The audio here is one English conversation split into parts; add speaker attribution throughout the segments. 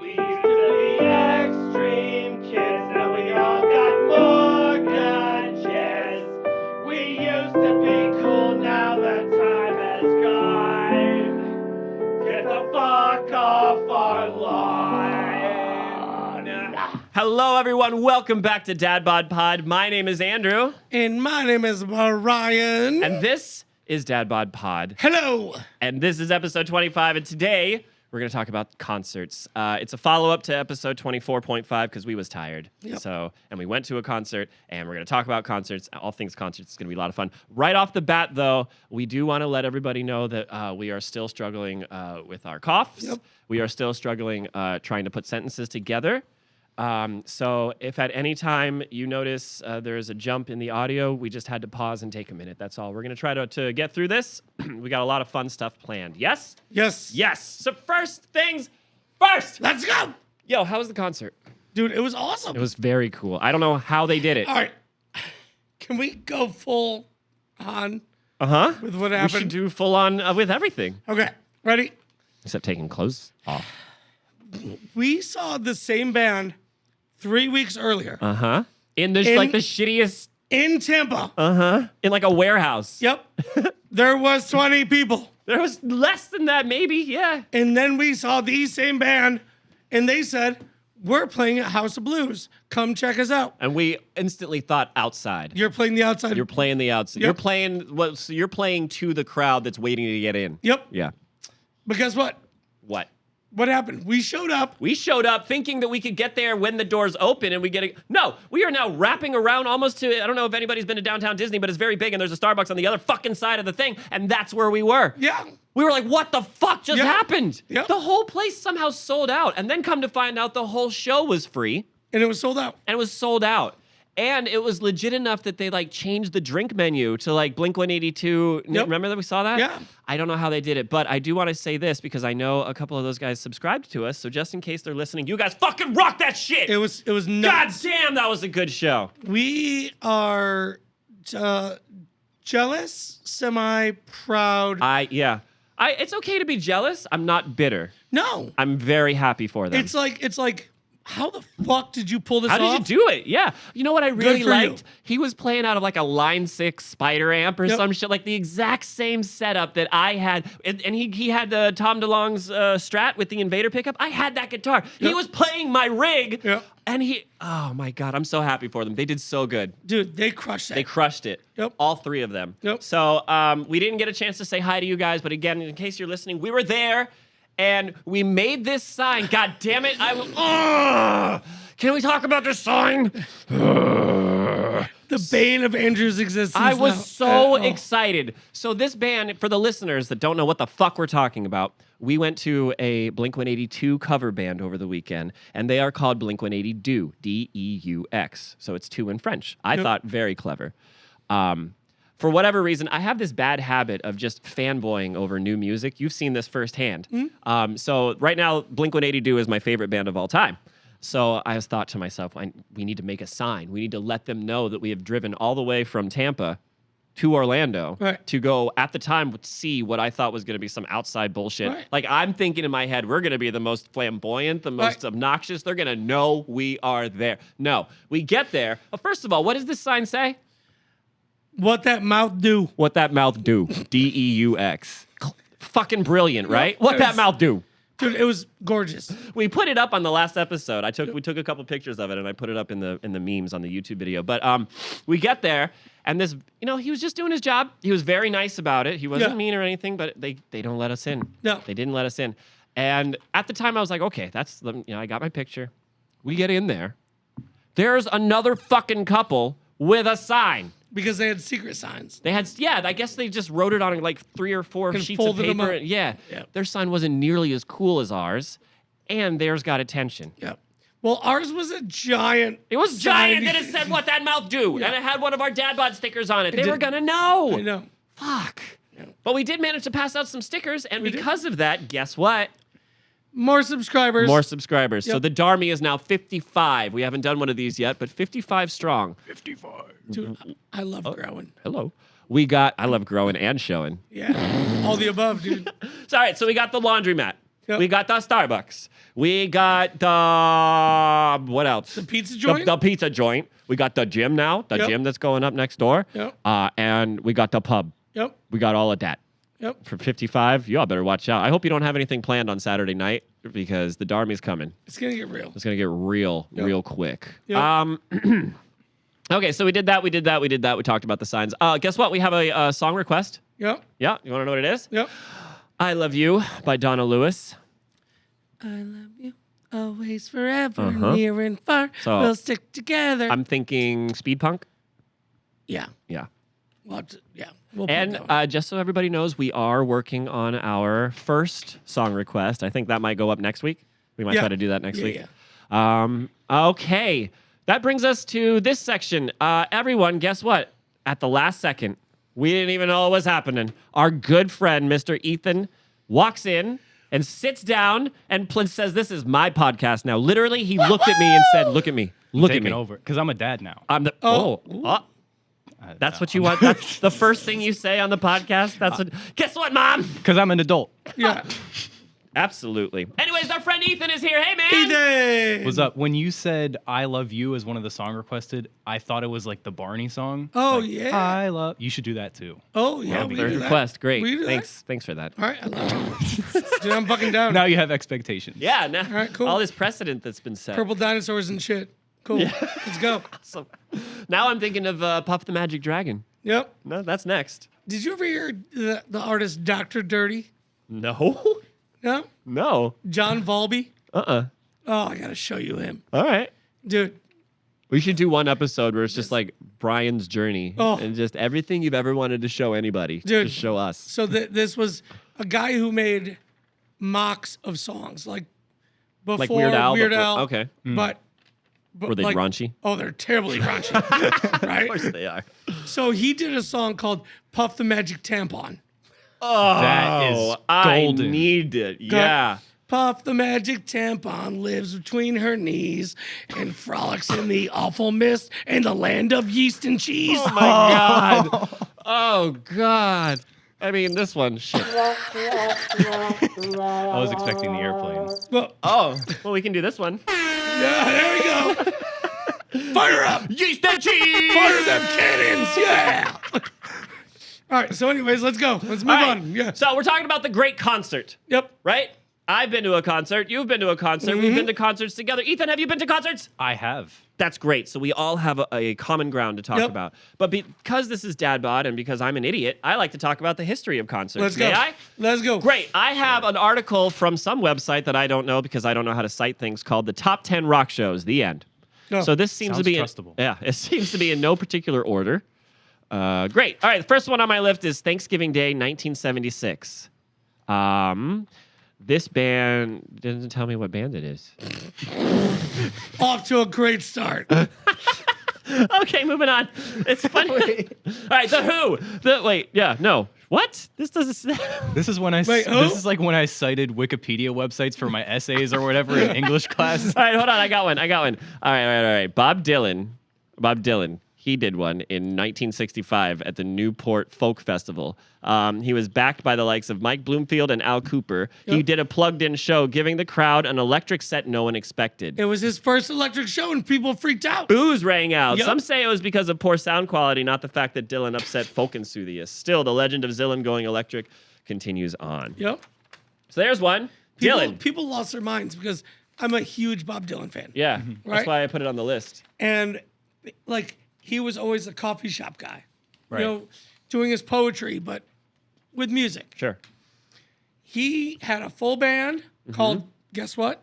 Speaker 1: We used to be extreme kids, now we all got mortgages. We used to be cool, now that time has gone. Get the fuck off our lawn.
Speaker 2: Hello, everyone. Welcome back to DadBodPod. My name is Andrew.
Speaker 3: And my name is Ryan.
Speaker 2: And this is DadBodPod.
Speaker 3: Hello.
Speaker 2: And this is episode 25. And today, we're going to talk about concerts. It's a follow-up to episode 24.5 because we was tired.
Speaker 3: Yep.
Speaker 2: And we went to a concert, and we're going to talk about concerts, all things concerts. It's going to be a lot of fun. Right off the bat, though, we do want to let everybody know that we are still struggling with our coughs.
Speaker 3: Yep.
Speaker 2: We are still struggling trying to put sentences together. So if at any time you notice there's a jump in the audio, we just had to pause and take a minute. That's all. We're going to try to get through this. We got a lot of fun stuff planned. Yes?
Speaker 3: Yes.
Speaker 2: Yes. So first things first.
Speaker 3: Let's go.
Speaker 2: Yo, how was the concert?
Speaker 3: Dude, it was awesome.
Speaker 2: It was very cool. I don't know how they did it.
Speaker 3: All right. Can we go full on
Speaker 2: Uh-huh.
Speaker 3: with what
Speaker 2: We
Speaker 3: happened?
Speaker 2: should do full on with everything.
Speaker 3: Okay. Ready?
Speaker 2: Except taking clothes off.
Speaker 3: We saw the same band 3 weeks earlier
Speaker 2: Uh-huh. In the like the shittiest
Speaker 3: in Tampa.
Speaker 2: uh-huh. In like a warehouse.
Speaker 3: Yep. There was 20 people.
Speaker 2: There was less than that, maybe, yeah.
Speaker 3: And then we saw the same band, and they said, we're playing at House of Blues. Come check us out.
Speaker 2: And we instantly thought outside.
Speaker 3: You're playing the outside.
Speaker 2: You're playing the outside.
Speaker 3: Yep.
Speaker 2: You're playing to the crowd that's waiting to get in.
Speaker 3: Yep.
Speaker 2: Yeah.
Speaker 3: But guess what?
Speaker 2: What?
Speaker 3: What happened? We showed up.
Speaker 2: We showed up thinking that we could get there when the doors open and we get it. No, we are now wrapping around almost to, I don't know if anybody's been to downtown Disney, but it's very big and there's a Starbucks on the other fucking side of the thing. And that's where we were.
Speaker 3: Yeah.
Speaker 2: We were like, what the fuck just
Speaker 3: Yep.
Speaker 2: happened?
Speaker 3: Yep.
Speaker 2: The whole place somehow sold out. And then come to find out the whole show was free.
Speaker 3: And it was sold out.
Speaker 2: And it was sold out. And it was legit enough that they like changed the drink menu to like Blink-182.
Speaker 3: Yep.
Speaker 2: Remember that we saw that?
Speaker 3: Yeah.
Speaker 2: I don't know how they did it, but I do want to say this because I know a couple of those guys subscribed to us. So just in case they're listening, you guys fucking rock that shit.
Speaker 3: It was
Speaker 2: God
Speaker 3: nuts.
Speaker 2: damn, that was a good show.
Speaker 3: We are jealous, semi-proud.
Speaker 2: It's okay to be jealous. I'm not bitter.
Speaker 3: No.
Speaker 2: I'm very happy for them.
Speaker 3: It's like, how the fuck did you pull this
Speaker 2: How
Speaker 3: off?
Speaker 2: did you do it? Yeah. You know what I really
Speaker 3: for
Speaker 2: liked?
Speaker 3: you.
Speaker 2: He was playing out of like a Line 6 Spider amp or
Speaker 3: Yep.
Speaker 2: some shit, like the exact same setup that I had. And he had the Tom DeLonge's Strat with the Invader pickup. I had that guitar. He
Speaker 3: Yep.
Speaker 2: was playing my rig.
Speaker 3: Yep.
Speaker 2: And oh my God, I'm so happy for them. They did so good.
Speaker 3: Dude, they crushed that.
Speaker 2: They crushed it.
Speaker 3: Yep.
Speaker 2: All three of them.
Speaker 3: Yep.
Speaker 2: So we didn't get a chance to say hi to you guys, but again, in case you're listening, we were there and we made this sign. God damn it. Can we talk about this sign?
Speaker 3: the bane of Andrew's existence.
Speaker 2: I was
Speaker 3: now.
Speaker 2: so excited. So this band, for the listeners that don't know what the fuck we're talking about, we went to a Blink-182 cover band over the weekend, and they are called Blink-182, D-E-U-X. So it's two in French. I thought very clever. For whatever reason, I have this bad habit of just fanboying over new music. You've seen this firsthand. So right now, Blink-182 is my favorite band of all time. So I just thought to myself, we need to make a sign. We need to let them know that we have driven all the way from Tampa to Orlando to go, at the time, see what I thought was going to be some outside bullshit.
Speaker 3: Right.
Speaker 2: Like, I'm thinking in my head, we're going to be the most flamboyant, the most obnoxious. They're going to know we are there. No, we get there. Well, first of all, what does this sign say?
Speaker 3: What that mouth do.
Speaker 2: What that mouth do. D-E-U-X. Fucking brilliant, right? What that mouth do.
Speaker 3: Dude, it was gorgeous.
Speaker 2: We put it up on the last episode. We took a couple pictures of it and I put it up in the memes on the YouTube video. But we get there and this, he was just doing his job. He was very nice about it. He wasn't mean or anything, but they don't let us in.
Speaker 3: No.
Speaker 2: They didn't let us in. And at the time I was like, okay, I got my picture. We get in there. There's another fucking couple with a sign.
Speaker 3: Because they had secret signs.
Speaker 2: They had, I guess they just wrote it on like 3 or 4
Speaker 3: And
Speaker 2: sheets of
Speaker 3: folded them
Speaker 2: paper.
Speaker 3: up.
Speaker 2: Yeah.
Speaker 3: Yep.
Speaker 2: Their sign wasn't nearly as cool as ours, and theirs got attention.
Speaker 3: Yep. Well, ours was a giant.
Speaker 2: It was
Speaker 3: sign.
Speaker 2: giant, and it said "What that mouth do,"
Speaker 3: Yeah.
Speaker 2: and it had one of our DadBod stickers on it. They
Speaker 3: did.
Speaker 2: were gonna know.
Speaker 3: I know.
Speaker 2: Fuck.
Speaker 3: Yeah.
Speaker 2: But we did manage to pass out some stickers, and
Speaker 3: We did.
Speaker 2: because of that, guess what?
Speaker 3: More subscribers.
Speaker 2: More subscribers. So
Speaker 3: Yep.
Speaker 2: the Darmy is now 55. We haven't done one of these yet, but 55 strong.
Speaker 3: 55. Dude, I love growing.
Speaker 2: Hello. I love growing and showing.
Speaker 3: Yeah. All the above, dude.
Speaker 2: So, all right, so we got the laundromat.
Speaker 3: Yep.
Speaker 2: We got the Starbucks. We got the what else?
Speaker 3: The pizza joint?
Speaker 2: The pizza joint. We got the gym now. The
Speaker 3: Yep.
Speaker 2: gym that's going up next door.
Speaker 3: Yep.
Speaker 2: And we got the pub.
Speaker 3: Yep.
Speaker 2: We got all of that.
Speaker 3: Yep.
Speaker 2: For 55, y'all better watch out. I hope you don't have anything planned on Saturday night because the Darmy's coming.
Speaker 3: It's gonna get real.
Speaker 2: It's gonna get real,
Speaker 3: Yep.
Speaker 2: real quick.
Speaker 3: Yep.
Speaker 2: Okay, so we did that. We talked about the signs. Guess what? We have a song request.
Speaker 3: Yep.
Speaker 2: Yeah, you want to know what it is?
Speaker 3: Yep.
Speaker 2: I Love You by Donna Lewis.
Speaker 3: I love you always, forever,
Speaker 2: Uh-huh.
Speaker 3: near and far.
Speaker 2: So,
Speaker 3: we'll stick together.
Speaker 2: I'm thinking speed punk.
Speaker 3: yeah.
Speaker 2: Yeah.
Speaker 3: We'll have to, yeah. We'll put
Speaker 2: And
Speaker 3: that one.
Speaker 2: just so everybody knows, we are working on our first song request. I think that might go up next week. We might
Speaker 3: Yeah.
Speaker 2: try to do that next
Speaker 3: Yeah,
Speaker 2: week.
Speaker 3: yeah.
Speaker 2: Okay. That brings us to this section. Everyone, guess what? At the last second, we didn't even know what was happening. Our good friend, Mr. Ethan, walks in and sits down and says, "This is my podcast now." Literally, he looked at me and said, "Look at me. Look at
Speaker 4: Taking
Speaker 2: me."
Speaker 4: over because I'm a dad now.
Speaker 2: I'm the that's what you want. That's the first thing you say on the podcast. That's what. Guess what, Mom?
Speaker 4: Because I'm an adult.
Speaker 3: Yeah.
Speaker 2: Absolutely. Anyways, our friend Ethan is here. Hey, man.
Speaker 3: Ethan!
Speaker 4: What's up? When you said "I love you" as one of the song requested, I thought it was like the Barney song.
Speaker 3: Oh,
Speaker 4: Like,
Speaker 3: yeah.
Speaker 4: I love. You should do that too.
Speaker 3: Oh, yeah. we
Speaker 2: Third
Speaker 3: do that.
Speaker 2: request. Great.
Speaker 3: We do that?
Speaker 2: Thanks for that.
Speaker 3: All right. I love it. Dude, I'm fucking down.
Speaker 4: Now you have expectations.
Speaker 2: Yeah. Now,
Speaker 3: All right, cool.
Speaker 2: all this precedent that's been set.
Speaker 3: Purple dinosaurs and shit. Cool. Let's go.
Speaker 2: So, now I'm thinking of Puff the Magic Dragon.
Speaker 3: Yep.
Speaker 2: No, that's next.
Speaker 3: Did you ever hear the artist Dr. Dirty?
Speaker 2: No.
Speaker 3: No?
Speaker 2: No.
Speaker 3: John Volby?
Speaker 2: Oh,
Speaker 3: I got to show you him.
Speaker 2: all right.
Speaker 3: Dude,
Speaker 2: We should do one episode where it's just like Brian's journey
Speaker 3: Oh.
Speaker 2: and just everything you've ever wanted to show anybody.
Speaker 3: Dude.
Speaker 2: Just show us.
Speaker 3: so this was a guy who made mocks of songs. Like before
Speaker 2: Like Weird Al.
Speaker 3: Weird
Speaker 2: but-
Speaker 3: Al.
Speaker 2: Okay.
Speaker 3: But
Speaker 2: Were they
Speaker 3: like,
Speaker 2: raunchy?
Speaker 3: Oh, they're terribly raunchy.
Speaker 2: Of course
Speaker 3: right?
Speaker 2: they are.
Speaker 3: So he did a song called Puff the Magic Tampon.
Speaker 2: Oh,
Speaker 4: That is
Speaker 2: I
Speaker 4: golden.
Speaker 2: need it. Yeah.
Speaker 3: Puff the Magic Tampon lives between her knees and frolics in the awful mist and the land of yeast and cheese.
Speaker 2: Oh my God. Oh God. I mean, this one. Shit.
Speaker 4: I was expecting the airplane.
Speaker 3: Well,
Speaker 2: Oh, well, we can do this one.
Speaker 3: yeah, there we go. Fire up!
Speaker 2: Yeast and cheese.
Speaker 3: Fire them cannons! Yeah! All right, so anyways, let's go. Let's move
Speaker 2: All right.
Speaker 3: on. Yeah.
Speaker 2: So we're talking about the great concert,
Speaker 3: Yep.
Speaker 2: right? I've been to a concert. You've been to a concert. We've been to concerts together. Ethan, have you been to concerts?
Speaker 4: I have.
Speaker 2: That's great. So we all have a common ground to talk
Speaker 3: Yep.
Speaker 2: about. But because this is DadBod and because I'm an idiot, I like to talk about the history of concerts.
Speaker 3: Let's go.
Speaker 2: May I?
Speaker 3: Let's go.
Speaker 2: Great. I have an article from some website that I don't know because I don't know how to cite things called the Top 10 Rock Shows, the end.
Speaker 3: No.
Speaker 2: So this seems to
Speaker 4: Sounds
Speaker 2: be
Speaker 4: trustable.
Speaker 2: it seems to be in no particular order. Great. All right, the first one on my list is Thanksgiving Day 1976. This band doesn't tell me what band it is.
Speaker 3: Off to a great start.
Speaker 2: Okay, moving on. It's funny. All right, The Who. What? This doesn't.
Speaker 4: This is when I.
Speaker 3: Wait, who?
Speaker 4: This is like when I cited Wikipedia websites for my essays or whatever in English class.
Speaker 2: All right, hold on. I got one. All right. Bob Dylan. He did one in 1965 at the Newport Folk Festival. He was backed by the likes of Mike Bloomfield and Al Cooper. He
Speaker 3: Yep.
Speaker 2: did a plugged-in show, giving the crowd an electric set no one expected.
Speaker 3: It was his first electric show and people freaked out.
Speaker 2: Boos rang out.
Speaker 3: Yep.
Speaker 2: Some say it was because of poor sound quality, not the fact that Dylan upset folk enthusiasts. Still, the legend of Dylan going electric continues on.
Speaker 3: Yep.
Speaker 2: So there's one. Dylan.
Speaker 3: People lost their minds because I'm a huge Bob Dylan fan.
Speaker 2: Yeah,
Speaker 3: Right?
Speaker 2: that's why I put it on the list.
Speaker 3: And like he was always a coffee shop guy.
Speaker 4: Right.
Speaker 3: You know, doing his poetry, but with music.
Speaker 2: Sure.
Speaker 3: He had a full band called, guess what?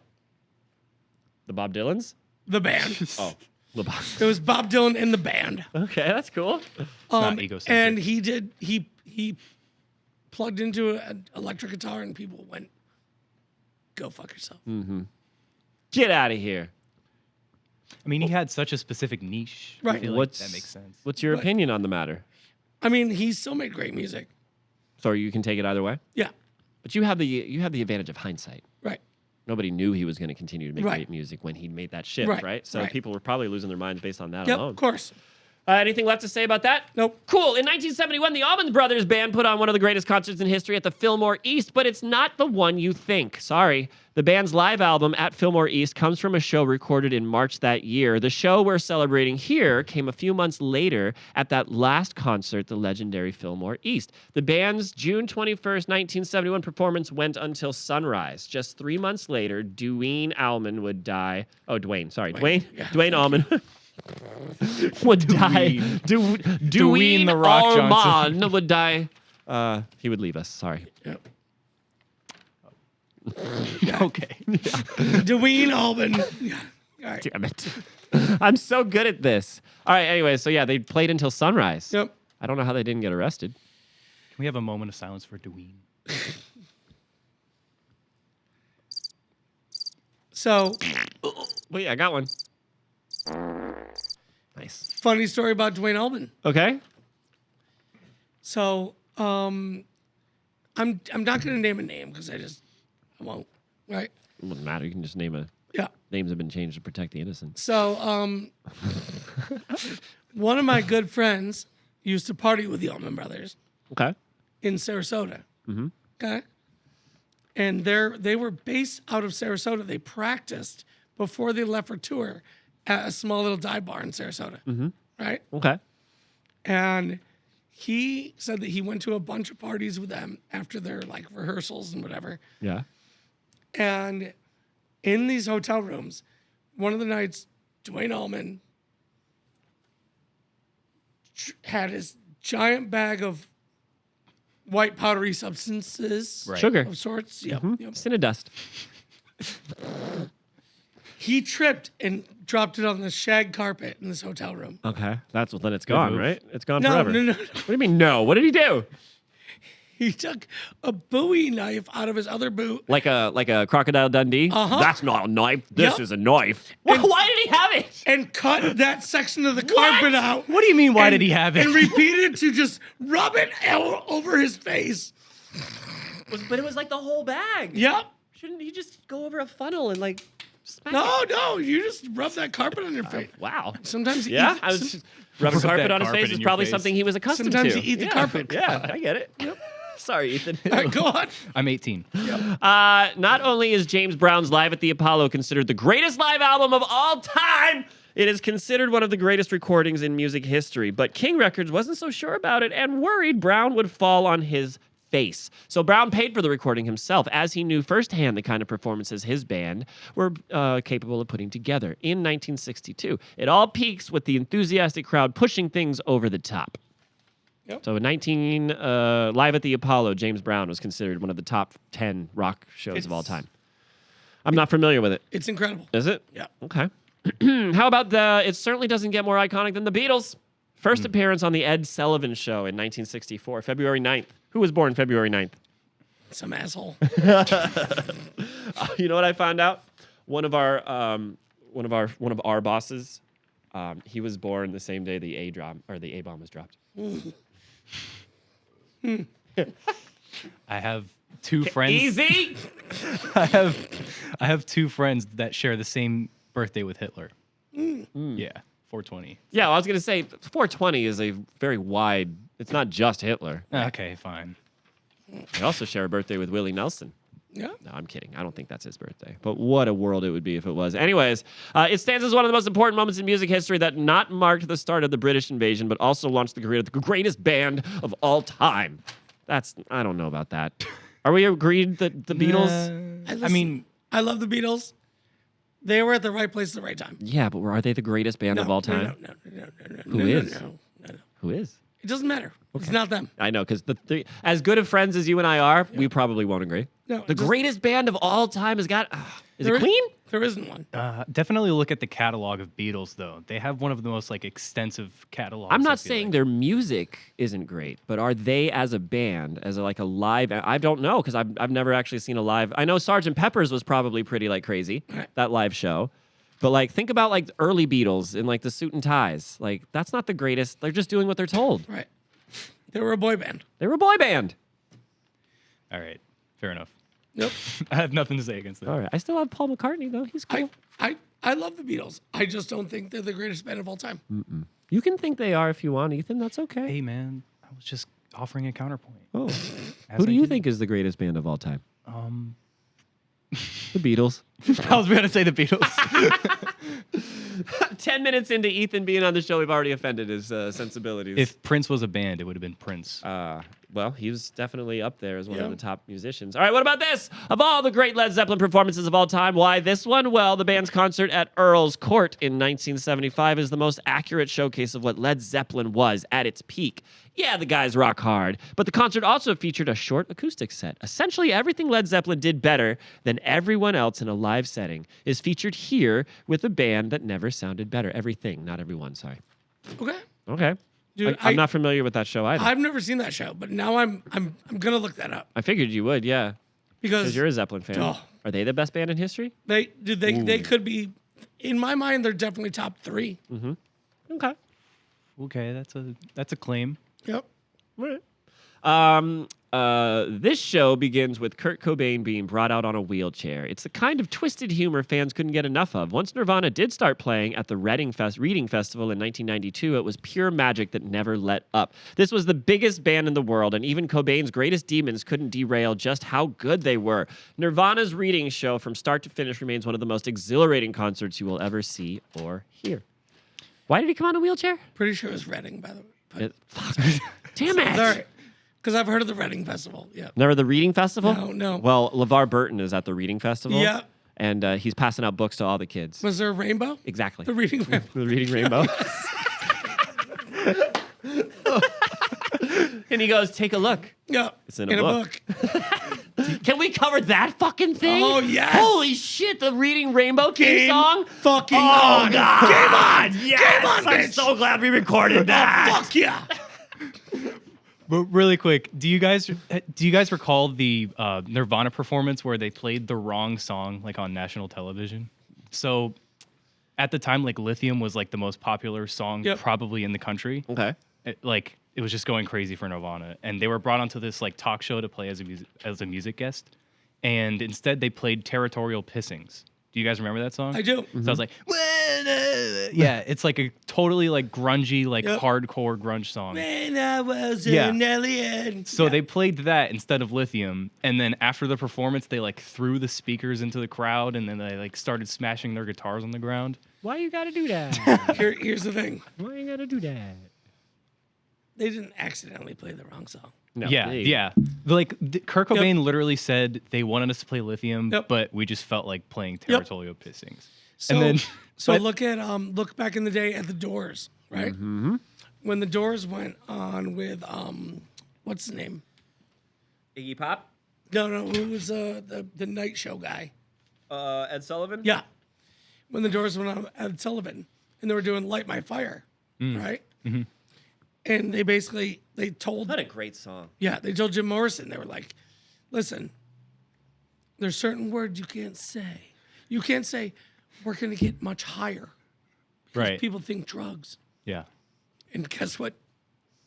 Speaker 2: The Bob Dylans?
Speaker 3: The Band.
Speaker 2: Oh, the Bob.
Speaker 3: It was Bob Dylan and the band.
Speaker 2: Okay, that's cool.
Speaker 4: not egocentric.
Speaker 3: And he plugged into an electric guitar and people went, go fuck yourself.
Speaker 2: Get out of here.
Speaker 4: I mean, he had such a specific niche. I
Speaker 3: Right.
Speaker 4: feel like that makes sense.
Speaker 2: What's your
Speaker 3: Right.
Speaker 2: opinion on the matter?
Speaker 3: I mean, he still made great music.
Speaker 2: So you can take it either way.
Speaker 3: Yeah,
Speaker 2: But you have the advantage of hindsight.
Speaker 3: right.
Speaker 2: Nobody knew he was going to continue to make
Speaker 3: Right.
Speaker 2: great music when he made that shift,
Speaker 3: Right,
Speaker 2: right? So
Speaker 3: right.
Speaker 2: people were probably losing their minds based on that
Speaker 3: Yep,
Speaker 2: alone.
Speaker 3: of course.
Speaker 2: Anything left to say about that?
Speaker 3: Nope.
Speaker 2: Cool. In 1971, the Allman Brothers Band put on one of the greatest concerts in history at the Fillmore East, but it's not the one you think. Sorry. The band's live album at Fillmore East comes from a show recorded in March that year. The show we're celebrating here came a few months later at that last concert, the legendary Fillmore East. The band's June 21st, 1971 performance went until sunrise. Just 3 months later, Dwayne Allman would die. Oh, Dwayne. Sorry. Dwayne Allman. would die. Dwayne
Speaker 4: the Rock
Speaker 2: Allman would die. He would leave us. Sorry.
Speaker 3: Yep.
Speaker 4: Okay.
Speaker 3: Dwayne Allman. Yeah. All right.
Speaker 2: Damn it. I'm so good at this. All right, anyway, so yeah, they played until sunrise.
Speaker 3: Yep.
Speaker 2: I don't know how they didn't get arrested.
Speaker 4: Can we have a moment of silence for Dwayne?
Speaker 3: So,
Speaker 2: Well, yeah, I got one. Nice.
Speaker 3: funny story about Dwayne Allman.
Speaker 2: Okay.
Speaker 3: So, I'm not going to name a name because I won't. Right?
Speaker 2: It wouldn't matter. You can just name a.
Speaker 3: Yeah.
Speaker 2: Names have been changed to protect the innocent.
Speaker 3: So, one of my good friends used to party with the Allman Brothers
Speaker 2: Okay.
Speaker 3: in Sarasota.
Speaker 2: Mm-hmm.
Speaker 3: Okay. And they were based out of Sarasota. They practiced before they left for tour at a small little dive bar in Sarasota.
Speaker 2: Mm-hmm.
Speaker 3: Right?
Speaker 2: Okay.
Speaker 3: And he said that he went to a bunch of parties with them after their like rehearsals and whatever.
Speaker 2: Yeah.
Speaker 3: And in these hotel rooms, one of the nights, Dwayne Allman had his giant bag of white powdery substances
Speaker 4: Right.
Speaker 2: Sugar.
Speaker 3: of sorts. Yep,
Speaker 2: Mm-hmm.
Speaker 3: yep.
Speaker 2: Cinnadust.
Speaker 3: He tripped and dropped it on the shag carpet in this hotel room.
Speaker 2: Okay. That's then it's gone,
Speaker 4: move.
Speaker 2: right? It's gone
Speaker 3: No,
Speaker 2: forever.
Speaker 3: no.
Speaker 2: What do you mean no? What did he do?
Speaker 3: He took a Bowie knife out of his other boot.
Speaker 2: Like a Crocodile Dundee?
Speaker 3: Uh-huh.
Speaker 2: That's not a knife. This
Speaker 3: Yep.
Speaker 2: is a knife. Why did he have it?
Speaker 3: And cut that section of the carpet out.
Speaker 4: What do you mean? Why
Speaker 3: and-
Speaker 4: did he have it?
Speaker 3: And repeated to just rub it over his face.
Speaker 2: But it was like the whole bag.
Speaker 3: Yep.
Speaker 2: Shouldn't he just go over a funnel and like smack
Speaker 3: No, you just rub that carpet on your face.
Speaker 2: Wow.
Speaker 3: Sometimes he
Speaker 2: Yeah,
Speaker 3: eats,
Speaker 2: I was just rubbing
Speaker 4: Rub
Speaker 2: carpet
Speaker 4: that
Speaker 2: on his
Speaker 4: carpet
Speaker 2: face
Speaker 4: in
Speaker 2: is
Speaker 4: your
Speaker 2: probably
Speaker 4: face.
Speaker 2: something he was accustomed
Speaker 3: Sometimes
Speaker 2: to.
Speaker 3: he eats the
Speaker 2: Yeah.
Speaker 3: carpet.
Speaker 2: Yeah, I get it. Yep. Sorry, Ethan.
Speaker 3: All right, go on.
Speaker 4: I'm 18.
Speaker 2: Not only is James Brown's Live at the Apollo considered the greatest live album of all time, it is considered one of the greatest recordings in music history. But King Records wasn't so sure about it and worried Brown would fall on his face. So Brown paid for the recording himself, as he knew firsthand the kind of performances his band were capable of putting together. In 1962, it all peaks with the enthusiastic crowd pushing things over the top.
Speaker 3: Yep.
Speaker 2: So in Live at the Apollo, James Brown was considered one of the top 10 rock shows of all time. I'm not familiar with it.
Speaker 3: It's incredible.
Speaker 2: Is it?
Speaker 3: Yeah.
Speaker 2: Okay. How about it certainly doesn't get more iconic than the Beatles. First appearance on the Ed Sullivan Show in 1964, February 9th. Who was born February 9th?
Speaker 3: Some asshole.
Speaker 2: You know what I found out? One of our bosses, he was born the same day the A-bomb was dropped.
Speaker 4: I have two friends.
Speaker 2: Easy.
Speaker 4: I have two friends that share the same birthday with Hitler. Yeah, 420.
Speaker 2: Yeah, I was gonna say 420 is a very wide. It's not just Hitler.
Speaker 4: Okay, fine.
Speaker 2: They also share a birthday with Willie Nelson.
Speaker 3: Yeah.
Speaker 2: No, I'm kidding. I don't think that's his birthday. But what a world it would be if it was. Anyways, it stands as one of the most important moments in music history that not marked the start of the British invasion, but also launched the career of the greatest band of all time. I don't know about that. Are we agreed that the Beatles?
Speaker 4: I mean,
Speaker 3: I love the Beatles. They were at the right place at the right time.
Speaker 2: Yeah, but are they the greatest band of all time?
Speaker 3: No.
Speaker 2: Who is?
Speaker 3: No.
Speaker 2: Who is?
Speaker 3: It doesn't matter. It's not them.
Speaker 2: I know, because as good of friends as you and I are, we probably won't agree.
Speaker 3: No,
Speaker 2: The
Speaker 3: just-
Speaker 2: greatest band of all time has got. Is it
Speaker 3: There
Speaker 2: Queen?
Speaker 3: There isn't one.
Speaker 4: definitely look at the catalog of Beatles, though. They have one of the most extensive catalogs.
Speaker 2: I'm
Speaker 4: I
Speaker 2: not
Speaker 4: feel
Speaker 2: saying
Speaker 4: like.
Speaker 2: their music isn't great, but are they as a band, as a live? I don't know, because I've never actually seen a live. I know Sgt. Pepper's was probably pretty crazy, that live show. But think about early Beatles in the suit and ties. That's not the greatest. They're just doing what they're told.
Speaker 3: Right. They were a boy band.
Speaker 2: They were a boy band.
Speaker 4: All right, fair enough.
Speaker 3: Nope.
Speaker 4: I have nothing to say against that.
Speaker 2: All right. I still have Paul McCartney though. He's cool.
Speaker 3: I love the Beatles. I just don't think they're the greatest band of all time.
Speaker 2: You can think they are if you want, Ethan. That's okay.
Speaker 4: Hey, man, I was just offering a counterpoint.
Speaker 2: Oh,
Speaker 4: As
Speaker 2: who do
Speaker 4: I
Speaker 2: you
Speaker 4: do.
Speaker 2: think is the greatest band of all time? The Beatles.
Speaker 4: I was going to say the Beatles.
Speaker 2: 10 minutes into Ethan being on the show, we've already offended his sensibilities.
Speaker 4: If Prince was a band, it would have been Prince.
Speaker 2: Well, he was definitely up there as one of the top musicians. All right, what about this? Of all the great Led Zeppelin performances of all time, why this one? Well, the band's concert at Earl's Court in 1975 is the most accurate showcase of what Led Zeppelin was at its peak. Yeah, the guys rock hard, but the concert also featured a short acoustic set. Essentially, everything Led Zeppelin did better than everyone else in a live setting is featured here with a band that never sounded better. Everything, not everyone, sorry.
Speaker 3: Okay.
Speaker 2: Okay.
Speaker 3: Dude,
Speaker 2: I'm not familiar with that show either.
Speaker 3: I've never seen that show, but now I'm gonna look that up
Speaker 2: I figured you would, yeah.
Speaker 3: because
Speaker 2: Because you're a Zeppelin fan.
Speaker 3: Oh.
Speaker 2: Are they the best band in history?
Speaker 3: they could be, in my mind, they're definitely top 3.
Speaker 2: Okay.
Speaker 4: Okay, that's a claim.
Speaker 3: Yep.
Speaker 2: All right. This show begins with Kurt Cobain being brought out on a wheelchair. It's the kind of twisted humor fans couldn't get enough of. Once Nirvana did start playing at the Reading Festival in 1992, it was pure magic that never let up. This was the biggest band in the world, and even Cobain's greatest demons couldn't derail just how good they were. Nirvana's Reading show from start to finish remains one of the most exhilarating concerts you will ever see or hear. Why did he come out in a wheelchair?
Speaker 3: Pretty sure it was Reading, by the way. But
Speaker 2: Fuck. Damn it.
Speaker 3: sorry, because I've heard of the Reading Festival. Yeah.
Speaker 2: Never the Reading Festival?
Speaker 3: No.
Speaker 2: Well, LeVar Burton is at the Reading Festival.
Speaker 3: Yeah.
Speaker 2: And he's passing out books to all the kids.
Speaker 3: Was there a rainbow?
Speaker 2: Exactly.
Speaker 3: The Reading Rainbow.
Speaker 2: The Reading Rainbow. And he goes, take a look.
Speaker 3: Yeah.
Speaker 2: It's in a book. Can we cover that fucking thing?
Speaker 3: Oh, yes.
Speaker 2: Holy shit, the Reading Rainbow theme
Speaker 3: Game
Speaker 2: song?
Speaker 3: fucking
Speaker 2: Oh,
Speaker 3: on.
Speaker 2: God.
Speaker 3: Game on.
Speaker 2: Yes.
Speaker 3: Game on,
Speaker 2: I'm
Speaker 3: bitch.
Speaker 2: so glad we recorded that.
Speaker 3: Oh, fuck yeah.
Speaker 4: But really quick, do you guys recall the Nirvana performance where they played the wrong song like on national television? So at the time, like Lithium was like the most popular song probably in the country.
Speaker 2: Okay.
Speaker 4: It was just going crazy for Nirvana, and they were brought onto this like talk show to play as a music guest, and instead they played Territorial Pissings. Do you guys remember that song?
Speaker 3: I do.
Speaker 4: So I was like, yeah, it's like a totally like grungy, like hardcore grunge song.
Speaker 3: When I was
Speaker 4: Yeah.
Speaker 3: an alien.
Speaker 4: So they played that instead of Lithium, and then after the performance, they like threw the speakers into the crowd, and then they like started smashing their guitars on the ground.
Speaker 2: Why you gotta do that?
Speaker 3: Here's the thing.
Speaker 2: Why you gotta do that?
Speaker 3: They didn't accidentally play the wrong song.
Speaker 2: No.
Speaker 4: Yeah. Kurt Cobain literally said they wanted us to play Lithium, but we just felt like playing Territorial Pissings.
Speaker 3: So,
Speaker 4: And then,
Speaker 3: look back in the day at the Doors, right? Mm-hmm. When the Doors went on with what's his name?
Speaker 2: Iggy Pop?
Speaker 3: No, who was the night show guy?
Speaker 2: Ed Sullivan?
Speaker 3: Yeah. When the Doors went on Ed Sullivan, and they were doing "Light My Fire," right? Mm-hmm. And they told
Speaker 2: What a great song.
Speaker 3: they told Jim Morrison, they were like, listen, there's certain words you can't say. You can't say, we're going to get much higher. Because
Speaker 4: right?
Speaker 3: people think drugs.
Speaker 4: Yeah.
Speaker 3: And guess what?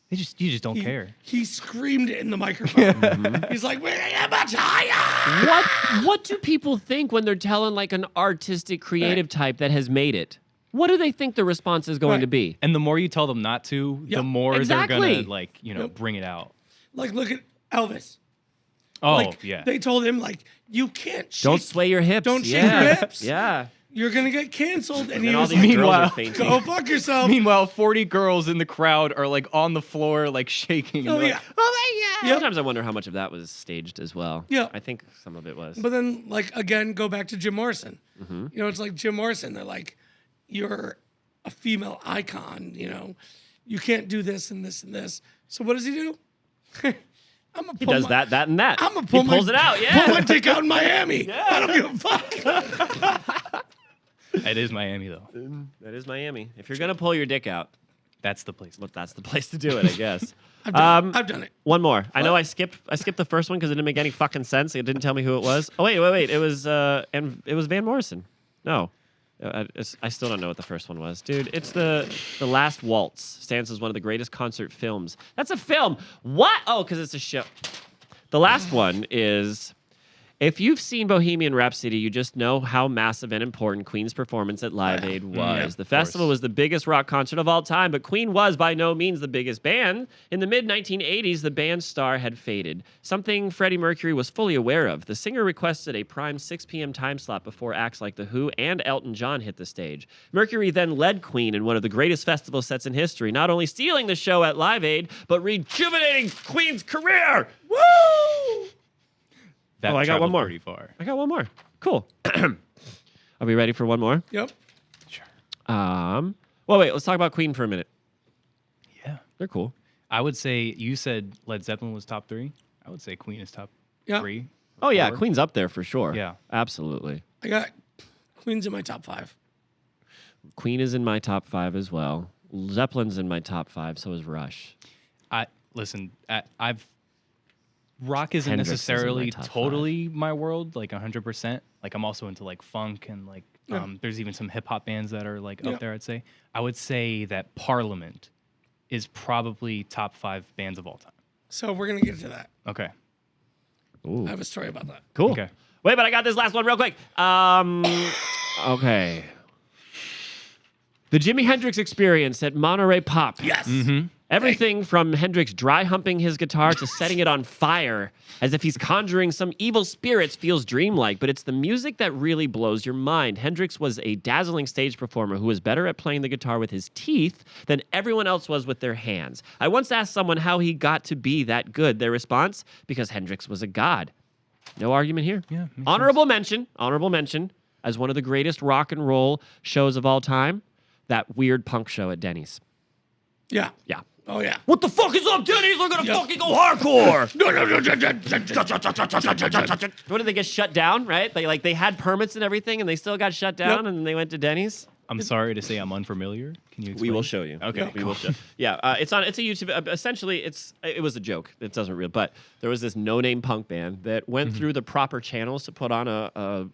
Speaker 4: You just don't care.
Speaker 3: He screamed it in the microphone. He's like, we're going to get much higher.
Speaker 2: What do people think when they're telling like an artistic, creative type that has made it? What do they think the response is going to be?
Speaker 4: And the more you tell them not to, the more
Speaker 2: exactly.
Speaker 4: they're gonna bring it out.
Speaker 3: Like, look at Elvis.
Speaker 4: Oh,
Speaker 3: Like,
Speaker 4: yeah.
Speaker 3: They told him, like, you can't
Speaker 2: Don't
Speaker 3: shake.
Speaker 2: sway your hips.
Speaker 3: Don't shake your hips.
Speaker 2: Yeah.
Speaker 3: You're going to get canceled. And he
Speaker 2: And all
Speaker 3: was
Speaker 2: these
Speaker 3: like,
Speaker 2: girls
Speaker 4: Meanwhile-
Speaker 2: are fainting.
Speaker 3: go fuck yourself.
Speaker 4: Meanwhile, 40 girls in the crowd are like on the floor, like shaking. And
Speaker 3: Oh,
Speaker 4: they're
Speaker 3: yeah.
Speaker 4: like, oh my God.
Speaker 2: Sometimes I wonder how much of that was staged as well.
Speaker 3: Yeah.
Speaker 2: I think some of it was.
Speaker 3: But then, like, again, go back to Jim Morrison.
Speaker 2: Mm-hmm.
Speaker 3: You know, it's like Jim Morrison. They're like, you're a female icon, you know. You can't do this and this and this. So what does he do?
Speaker 2: He does that, and that.
Speaker 3: I'm gonna
Speaker 2: He pulls it out,
Speaker 3: Pull my
Speaker 2: yeah.
Speaker 3: dick out in Miami. I don't give a fuck.
Speaker 4: It is Miami, though.
Speaker 2: That is Miami. If you're going to pull your dick out,
Speaker 4: That's the place.
Speaker 2: well, that's the place to do it, I guess.
Speaker 3: I've done it.
Speaker 2: One more. I know I skipped the first one because it didn't make any fucking sense. It didn't tell me who it was. Oh, wait. It was Van Morrison. No. I still don't know what the first one was. Dude, it's the Last Waltz. Stands as one of the greatest concert films. That's a film. What? Oh, because it's a show. The last one is If you've seen Bohemian Rhapsody, you just know how massive and important Queen's performance at Live Aid was. The festival was the biggest rock concert of all time, but Queen was by no means the biggest band. In the mid-1980s, the band's star had faded, something Freddie Mercury was fully aware of. The singer requested a prime 6 p.m. time slot before acts like The Who and Elton John hit the stage. Mercury then led Queen in one of the greatest festival sets in history, not only stealing the show at Live Aid, but rejuvenating Queen's career. Woo!
Speaker 4: That
Speaker 2: I got one
Speaker 4: traveled
Speaker 2: more.
Speaker 4: Pretty far.
Speaker 2: I got one more. Cool. Are we ready for one more?
Speaker 3: Yep.
Speaker 4: Sure.
Speaker 2: Well, wait. Let's talk about Queen for a minute.
Speaker 4: Yeah.
Speaker 2: They're cool.
Speaker 4: I would say you said Led Zeppelin was top 3. I would say Queen is top
Speaker 3: Yeah.
Speaker 4: 3.
Speaker 2: Oh yeah,
Speaker 4: 4.
Speaker 2: Queen's up there for sure.
Speaker 4: Yeah.
Speaker 2: Absolutely.
Speaker 3: I got Queen's in my top 5.
Speaker 2: Queen is in my top 5 as well. Zeppelin's in my top 5. So is Rush.
Speaker 4: Rock isn't
Speaker 2: Hendrix is in my
Speaker 4: necessarily
Speaker 2: top 5.
Speaker 4: totally my world, like 100%. Like I'm also into like funk and like
Speaker 3: Yeah.
Speaker 4: there's even some hip hop bands that are like
Speaker 3: Yeah.
Speaker 4: up there. I'd say I would say that Parliament is probably top 5 bands of all time.
Speaker 3: So we're going to get to that.
Speaker 4: Okay.
Speaker 2: Ooh.
Speaker 3: I have a story about that.
Speaker 2: Cool.
Speaker 4: Okay.
Speaker 2: Wait, but I got this last one real quick. Okay. The Jimi Hendrix Experience at Monterey Pop.
Speaker 3: Yes.
Speaker 2: Everything from Hendrix dry humping his guitar to setting it on fire as if he's conjuring some evil spirits feels dreamlike, but it's the music that really blows your mind. Hendrix was a dazzling stage performer who was better at playing the guitar with his teeth than everyone else was with their hands. I once asked someone how he got to be that good. Their response, because Hendrix was a god. No argument here.
Speaker 4: Yeah, makes
Speaker 2: Honorable mention as one of the greatest rock and roll shows of all time, that weird punk show at Denny's.
Speaker 3: Yeah.
Speaker 2: Yeah.
Speaker 3: Oh, yeah.
Speaker 2: What the fuck is up, Denny's? We're gonna
Speaker 3: Yeah.
Speaker 2: fucking go hardcore.
Speaker 3: No.
Speaker 2: What did they get shut down? Right? They had permits and everything, and they still got shut down,
Speaker 3: Yep.
Speaker 2: and then they went to Denny's.
Speaker 4: I'm sorry to say I'm unfamiliar. Can you explain?
Speaker 2: We will show you.
Speaker 4: Okay.
Speaker 2: we will show. Yeah, it's a YouTube. Essentially, it was a joke. It doesn't real, but there was this no-name punk band that went through the proper channels to put on a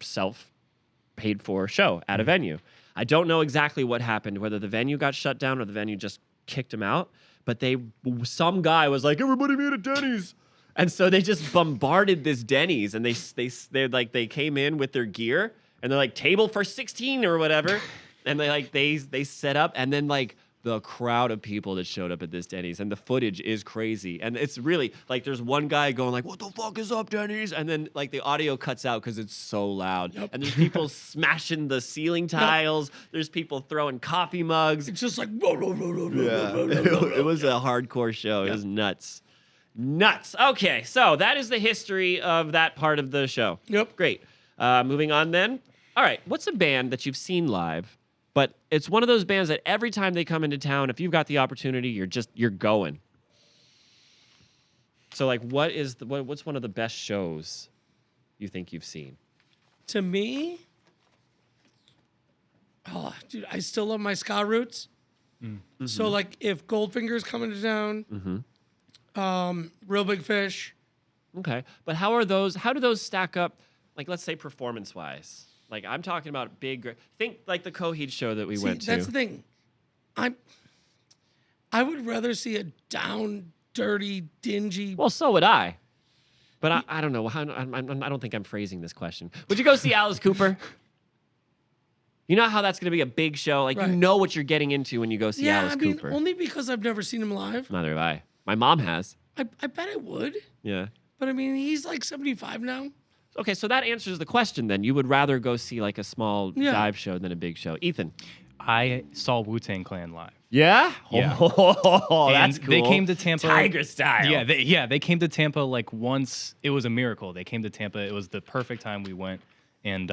Speaker 2: self-paid-for show at a venue. I don't know exactly what happened, whether the venue got shut down or the venue just kicked him out. But some guy was like, "Everybody meet at Denny's," and so they just bombarded this Denny's, and they came in with their gear, and they're like, "Table for 16" or whatever, and they set up, and then like the crowd of people that showed up at this Denny's, and the footage is crazy, and it's really like there's one guy going like, "What the fuck is up, Denny's?" and then like the audio cuts out because it's so loud, and there's people smashing the ceiling tiles, there's people throwing coffee mugs.
Speaker 3: It's just like,
Speaker 2: It was a hardcore show. It was nuts. Okay, so that is the history of that part of the show.
Speaker 3: Yep.
Speaker 2: Great. Moving on then. All right, what's a band that you've seen live, but it's one of those bands that every time they come into town, if you've got the opportunity, you're going. So like, what's one of the best shows you think you've seen?
Speaker 3: To me, oh, dude, I still love my ska roots. So like, if Goldfinger's coming to town, Real Big Fish.
Speaker 2: Okay, but how do those stack up? Like, let's say performance-wise. Like, I'm talking about think like the Coheed show that we went to.
Speaker 3: That's the thing. I would rather see a down, dirty, dingy.
Speaker 2: Well, so would I. But I don't know. I don't think I'm phrasing this question. Would you go see Alice Cooper? You know how that's going to be a big show? Like,
Speaker 3: Right.
Speaker 2: you know what you're getting into when you go see
Speaker 3: Yeah,
Speaker 2: Alice
Speaker 3: I mean,
Speaker 2: Cooper.
Speaker 3: only because I've never seen him live.
Speaker 2: Neither have I. My mom has.
Speaker 3: I bet I would.
Speaker 2: Yeah.
Speaker 3: But I mean, he's like 75 now.
Speaker 2: Okay, so that answers the question then. You would rather go see like a small
Speaker 3: Yeah.
Speaker 2: dive show than a big show. Ethan.
Speaker 4: I saw Wu-Tang Clan live.
Speaker 2: Yeah?
Speaker 4: Yeah.
Speaker 2: Oh,
Speaker 4: And
Speaker 2: that's cool.
Speaker 4: they came to Tampa.
Speaker 2: Tiger style.
Speaker 4: Yeah, they came to Tampa like once. It was a miracle. They came to Tampa. It was the perfect time we went. And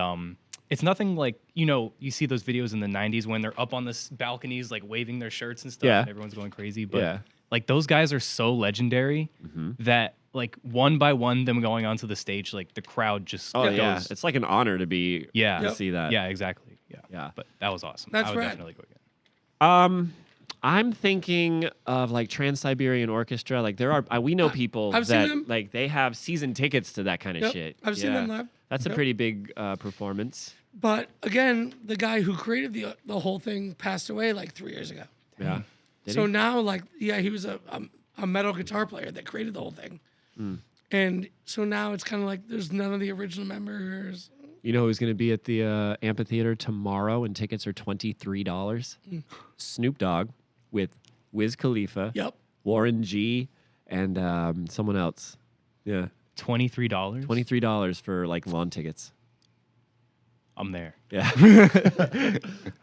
Speaker 4: it's nothing like, you see those videos in the 90s when they're up on the balconies, like waving their shirts and stuff.
Speaker 2: Yeah.
Speaker 4: And everyone's going crazy. But
Speaker 2: Yeah.
Speaker 4: like those guys are so legendary that like one by one, them going onto the stage, like the crowd just
Speaker 2: Oh,
Speaker 4: goes.
Speaker 2: yeah. It's like an honor to
Speaker 4: Yeah.
Speaker 2: to see that.
Speaker 4: Yeah, exactly. Yeah.
Speaker 2: Yeah.
Speaker 4: But that was awesome.
Speaker 3: That's
Speaker 4: I would
Speaker 3: rad.
Speaker 4: definitely go again.
Speaker 2: I'm thinking of like Trans-Siberian Orchestra. Like we know people
Speaker 3: I've seen
Speaker 2: that
Speaker 3: them.
Speaker 2: like they have season tickets to that kind of
Speaker 3: Yep,
Speaker 2: shit.
Speaker 3: I've seen them live.
Speaker 2: That's a
Speaker 3: Yep.
Speaker 2: pretty big performance.
Speaker 3: But again, the guy who created the whole thing passed away like 3 years ago.
Speaker 2: Yeah. Did
Speaker 3: So
Speaker 2: he?
Speaker 3: now, like, yeah, he was a metal guitar player that created the whole thing. And so now it's kind of like there's none of the original members.
Speaker 2: You know who's going to be at the amphitheater tomorrow and tickets are $23? Snoop Dogg with Wiz Khalifa,
Speaker 3: Yep.
Speaker 2: Warren G, and someone else. Yeah.
Speaker 4: $23?
Speaker 2: $23 for like lawn tickets.
Speaker 4: I'm there.
Speaker 2: Yeah.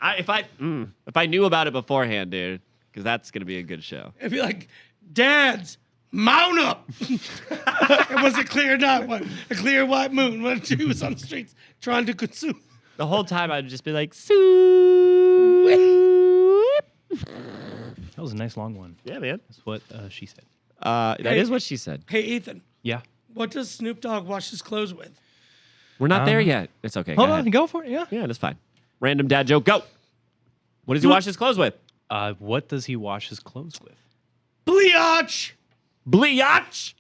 Speaker 2: If I knew about it beforehand, dude, because that's going to be a good show.
Speaker 3: It'd be like, dads, mount up. It was a clear night, a clear white moon when she was on the streets trying to consume.
Speaker 2: The whole time I'd just be like, Soup.
Speaker 4: That was a nice long one.
Speaker 2: Yeah, man.
Speaker 4: That's what she said.
Speaker 2: That is what she said.
Speaker 3: Hey, Ethan,
Speaker 4: Yeah.
Speaker 3: what does Snoop Dogg wash his clothes with?
Speaker 2: We're not there yet. It's okay.
Speaker 4: Hold
Speaker 2: Go
Speaker 4: on,
Speaker 2: ahead.
Speaker 4: go for it. Yeah.
Speaker 2: Yeah, that's fine. Random dad joke. Go. What does he wash his clothes with?
Speaker 4: What does he wash his clothes with?
Speaker 3: Bleach!
Speaker 2: Bleach.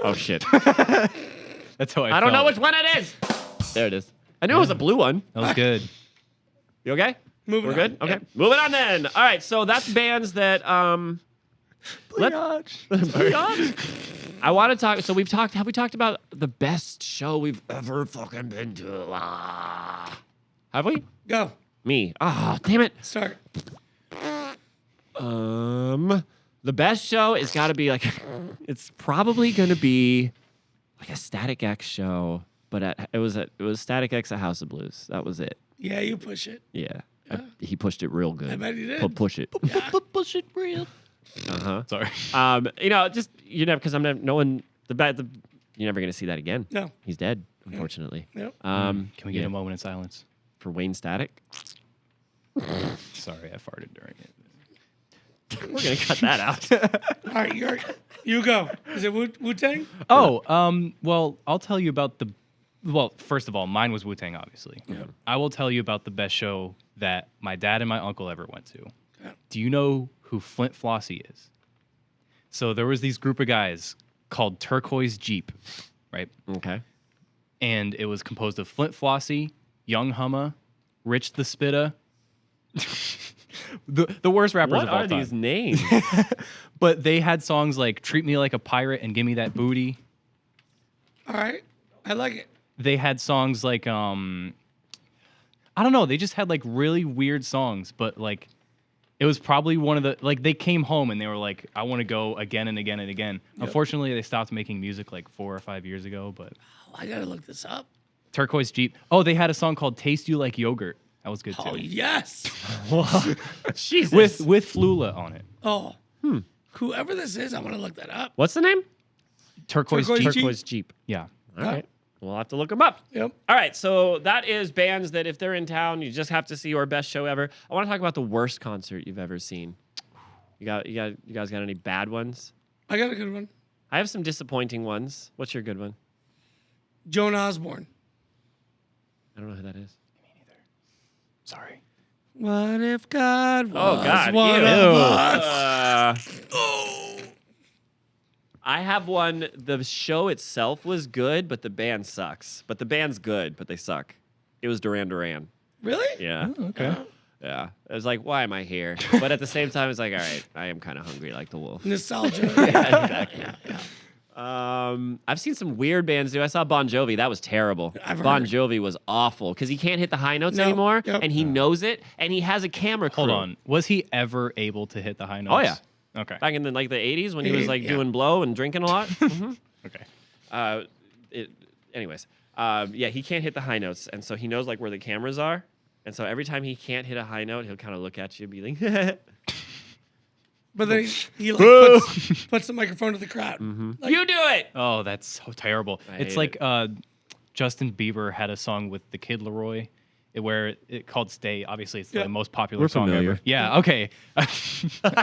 Speaker 2: Oh shit.
Speaker 4: That's how
Speaker 2: I don't know which one it is. There it is. I knew it was a blue one.
Speaker 4: That was good.
Speaker 2: You okay?
Speaker 3: Moving
Speaker 2: We're
Speaker 3: on.
Speaker 2: good? Okay. Moving on then. All right, so that's bands that I want to talk. So have we talked about the best show we've ever fucking been to? Have we?
Speaker 3: Go.
Speaker 2: Me. Ah, damn it.
Speaker 3: Start.
Speaker 2: The best show is got to be like, it's probably gonna be like a Static X show, but it was Static X at House of Blues. That was it.
Speaker 3: Yeah, you push it.
Speaker 2: Yeah. He pushed it real good.
Speaker 3: I bet he did.
Speaker 2: Push it.
Speaker 4: Push it real. Sorry.
Speaker 2: Just because I'm never, no one you're never gonna see that again.
Speaker 3: No.
Speaker 2: He's dead, unfortunately.
Speaker 3: Yep.
Speaker 4: Can we get a moment of silence?
Speaker 2: for Wayne Static?
Speaker 4: Sorry, I farted during it.
Speaker 2: We're gonna cut that out.
Speaker 3: All right, you go. Is it Wu-Tang?
Speaker 4: Oh, well, I'll tell you about the. Well, first of all, mine was Wu-Tang, obviously.
Speaker 3: Yeah.
Speaker 4: I will tell you about the best show that my dad and my uncle ever went to.
Speaker 3: Yeah.
Speaker 4: Do you know who Flint Flossie is? So there was these group of guys called Turquoise Jeep, right?
Speaker 2: Okay.
Speaker 4: And it was composed of Flint Flossie, Young Humma, Rich the Spitta, the worst rappers
Speaker 2: What
Speaker 4: of all
Speaker 2: are
Speaker 4: time.
Speaker 2: these names?
Speaker 4: But they had songs like Treat Me Like a Pirate and Gimme That Booty.
Speaker 3: All right, I like it.
Speaker 4: They had songs like I don't know, they just had like really weird songs, but like it was probably one of the like they came home and they were like, I want to go again and again and again.
Speaker 3: Yep.
Speaker 4: Unfortunately, they stopped making music like 4 or 5 years ago, but
Speaker 3: Oh, I gotta look this up.
Speaker 4: Turquoise Jeep. Oh, they had a song called Taste You Like Yogurt. That was good too.
Speaker 3: Oh yes.
Speaker 2: Jesus.
Speaker 4: With Flula on it.
Speaker 3: Oh. Whoever this is, I want to look that up.
Speaker 2: What's the name?
Speaker 4: Turquoise
Speaker 3: Turquoise
Speaker 4: Jeep.
Speaker 3: Jeep.
Speaker 2: Turquoise Jeep.
Speaker 4: Yeah.
Speaker 2: All right. We'll have to look them up.
Speaker 3: Yep.
Speaker 2: All right, so that is bands that if they're in town, you just have to see your best show ever. I want to talk about the worst concert you've ever seen. You guys got any bad ones?
Speaker 3: I got a good one.
Speaker 2: I have some disappointing ones. What's your good one?
Speaker 3: Joan Osborne.
Speaker 2: I don't know who that is.
Speaker 4: Sorry.
Speaker 3: What if God was
Speaker 2: Oh God!
Speaker 3: one
Speaker 2: Ew.
Speaker 3: of us?
Speaker 2: I have one. The show itself was good, but the band sucks. But the band's good, but they suck. It was Duran Duran.
Speaker 3: Really?
Speaker 2: Yeah.
Speaker 4: Oh, okay.
Speaker 2: Yeah. It was like, why am I here? But at the same time, it's like, all right, I am kind of hungry like the wolf.
Speaker 3: Nostalgia.
Speaker 2: Yeah, exactly. I've seen some weird bands do. I saw Bon Jovi. That was terrible.
Speaker 3: I've
Speaker 2: Bon
Speaker 3: heard.
Speaker 2: Jovi was awful because he can't hit the high notes
Speaker 3: No.
Speaker 2: anymore,
Speaker 3: Yep.
Speaker 2: and he knows it, and he has a camera crew.
Speaker 4: Hold on. Was he ever able to hit the high notes?
Speaker 2: Oh, yeah.
Speaker 4: Okay.
Speaker 2: Back in the 80s when he was like
Speaker 3: Yeah.
Speaker 2: doing blow and drinking a lot.
Speaker 4: Okay.
Speaker 2: Anyways, yeah, he can't hit the high notes, and so he knows like where the cameras are, and so every time he can't hit a high note, he'll kind of look at you and be like,
Speaker 3: But then he like puts the microphone to the crowd. Like,
Speaker 2: "You do it."
Speaker 4: Oh, that's so terrible.
Speaker 2: I
Speaker 4: It's
Speaker 2: hate
Speaker 4: like Justin Bieber had a song with the Kid Laroi where it called Stay. Obviously, it's
Speaker 3: Yeah.
Speaker 4: the most popular
Speaker 2: We're
Speaker 4: song
Speaker 2: familiar.
Speaker 4: ever. Yeah, okay. I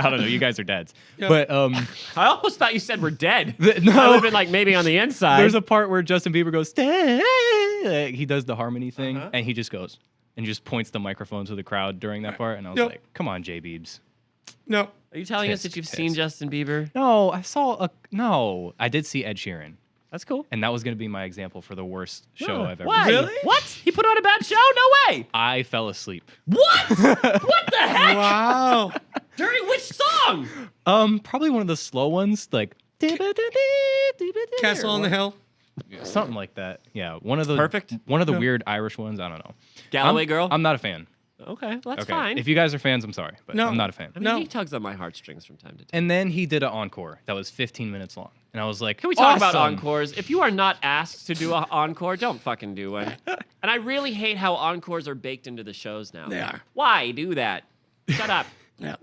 Speaker 4: don't know. You guys are dads.
Speaker 3: Yeah.
Speaker 4: But
Speaker 2: I almost thought you said we're dead.
Speaker 4: no.
Speaker 2: I would have been like maybe on the inside.
Speaker 4: There's a part where Justin Bieber goes, Stay. He does the harmony thing,
Speaker 2: Uh-huh.
Speaker 4: and he just goes and just points the microphone to the crowd during that part. And I was
Speaker 3: Yep.
Speaker 4: like, come on, J Beebs.
Speaker 3: no.
Speaker 2: Are you telling us
Speaker 4: Tisk,
Speaker 2: that you've
Speaker 4: tisk.
Speaker 2: seen Justin Bieber?
Speaker 4: No, I did see Ed Sheeran.
Speaker 2: That's cool.
Speaker 4: And that was going to be my example for the worst show I've ever
Speaker 2: Why?
Speaker 4: seen.
Speaker 3: Really?
Speaker 2: What? He put on a bad show? No way.
Speaker 4: I fell asleep.
Speaker 2: What? What the heck?
Speaker 3: Wow.
Speaker 2: During which song?
Speaker 4: Probably one of the slow ones, like
Speaker 3: Castle on the Hill.
Speaker 4: Something like that. Yeah, one of the
Speaker 2: Perfect.
Speaker 4: One of the weird Irish ones. I don't know.
Speaker 2: Galloway Girl?
Speaker 4: I'm not a fan.
Speaker 2: Okay, well, that's
Speaker 4: Okay,
Speaker 2: fine.
Speaker 4: if you guys are fans, I'm sorry, but
Speaker 3: No.
Speaker 4: I'm not a fan.
Speaker 2: I mean,
Speaker 3: No.
Speaker 2: he tugs on my heartstrings from time to time.
Speaker 4: And then he did an encore that was 15 minutes long, and I was like,
Speaker 2: Can we talk about
Speaker 4: awesome.
Speaker 2: encores? If you are not asked to do an encore, don't fucking do one. And I really hate how encores are baked into the shows now.
Speaker 3: They are.
Speaker 2: Why do that? Shut up.
Speaker 3: Yeah.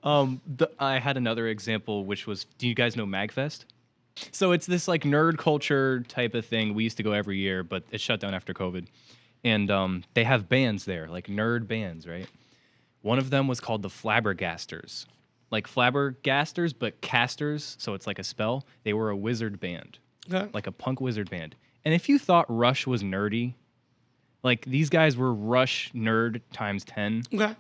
Speaker 4: I had another example, which was, do you guys know MagFest? So it's this like nerd culture type of thing. We used to go every year, but it shut down after COVID. And they have bands there, like nerd bands, right? One of them was called the Flabbergasters. Like Flabbergasters, but casters, so it's like a spell. They were a wizard band,
Speaker 3: Okay.
Speaker 4: like a punk wizard band. And if you thought Rush was nerdy, like these guys were Rush nerd times 10.
Speaker 3: Okay.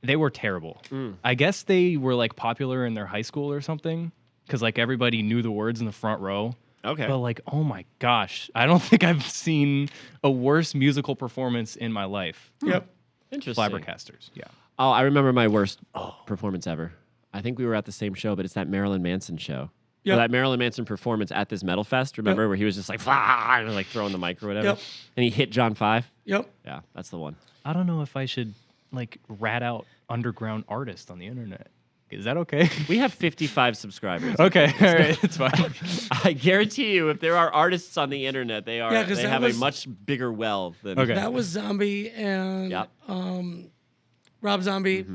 Speaker 4: They were terrible. I guess they were like popular in their high school or something, because like everybody knew the words in the front row.
Speaker 2: Okay.
Speaker 4: But like, oh my gosh, I don't think I've seen a worse musical performance in my life.
Speaker 3: Yep.
Speaker 2: Interesting.
Speaker 4: Flabbergasters, yeah.
Speaker 2: Oh, I remember my worst performance ever. I think we were at the same show, but it's that Marilyn Manson show.
Speaker 3: Yep.
Speaker 2: Or that Marilyn Manson performance at this metal fest, remember,
Speaker 3: Yep.
Speaker 2: where he was just like, "Flah," and like throwing the mic or whatever.
Speaker 3: Yep.
Speaker 2: And he hit John 5.
Speaker 3: Yep.
Speaker 2: Yeah, that's the one.
Speaker 4: I don't know if I should like rat out underground artists on the internet. Is that okay?
Speaker 2: We have 55 subscribers.
Speaker 4: Okay, all right, it's fine.
Speaker 2: I guarantee you, if there are artists on the internet, they are
Speaker 3: Yeah, 'cause
Speaker 2: they
Speaker 3: that
Speaker 2: have
Speaker 3: was-
Speaker 2: a much bigger well than.
Speaker 4: Okay.
Speaker 3: That was Zombie and
Speaker 2: Yep.
Speaker 3: Rob Zombie,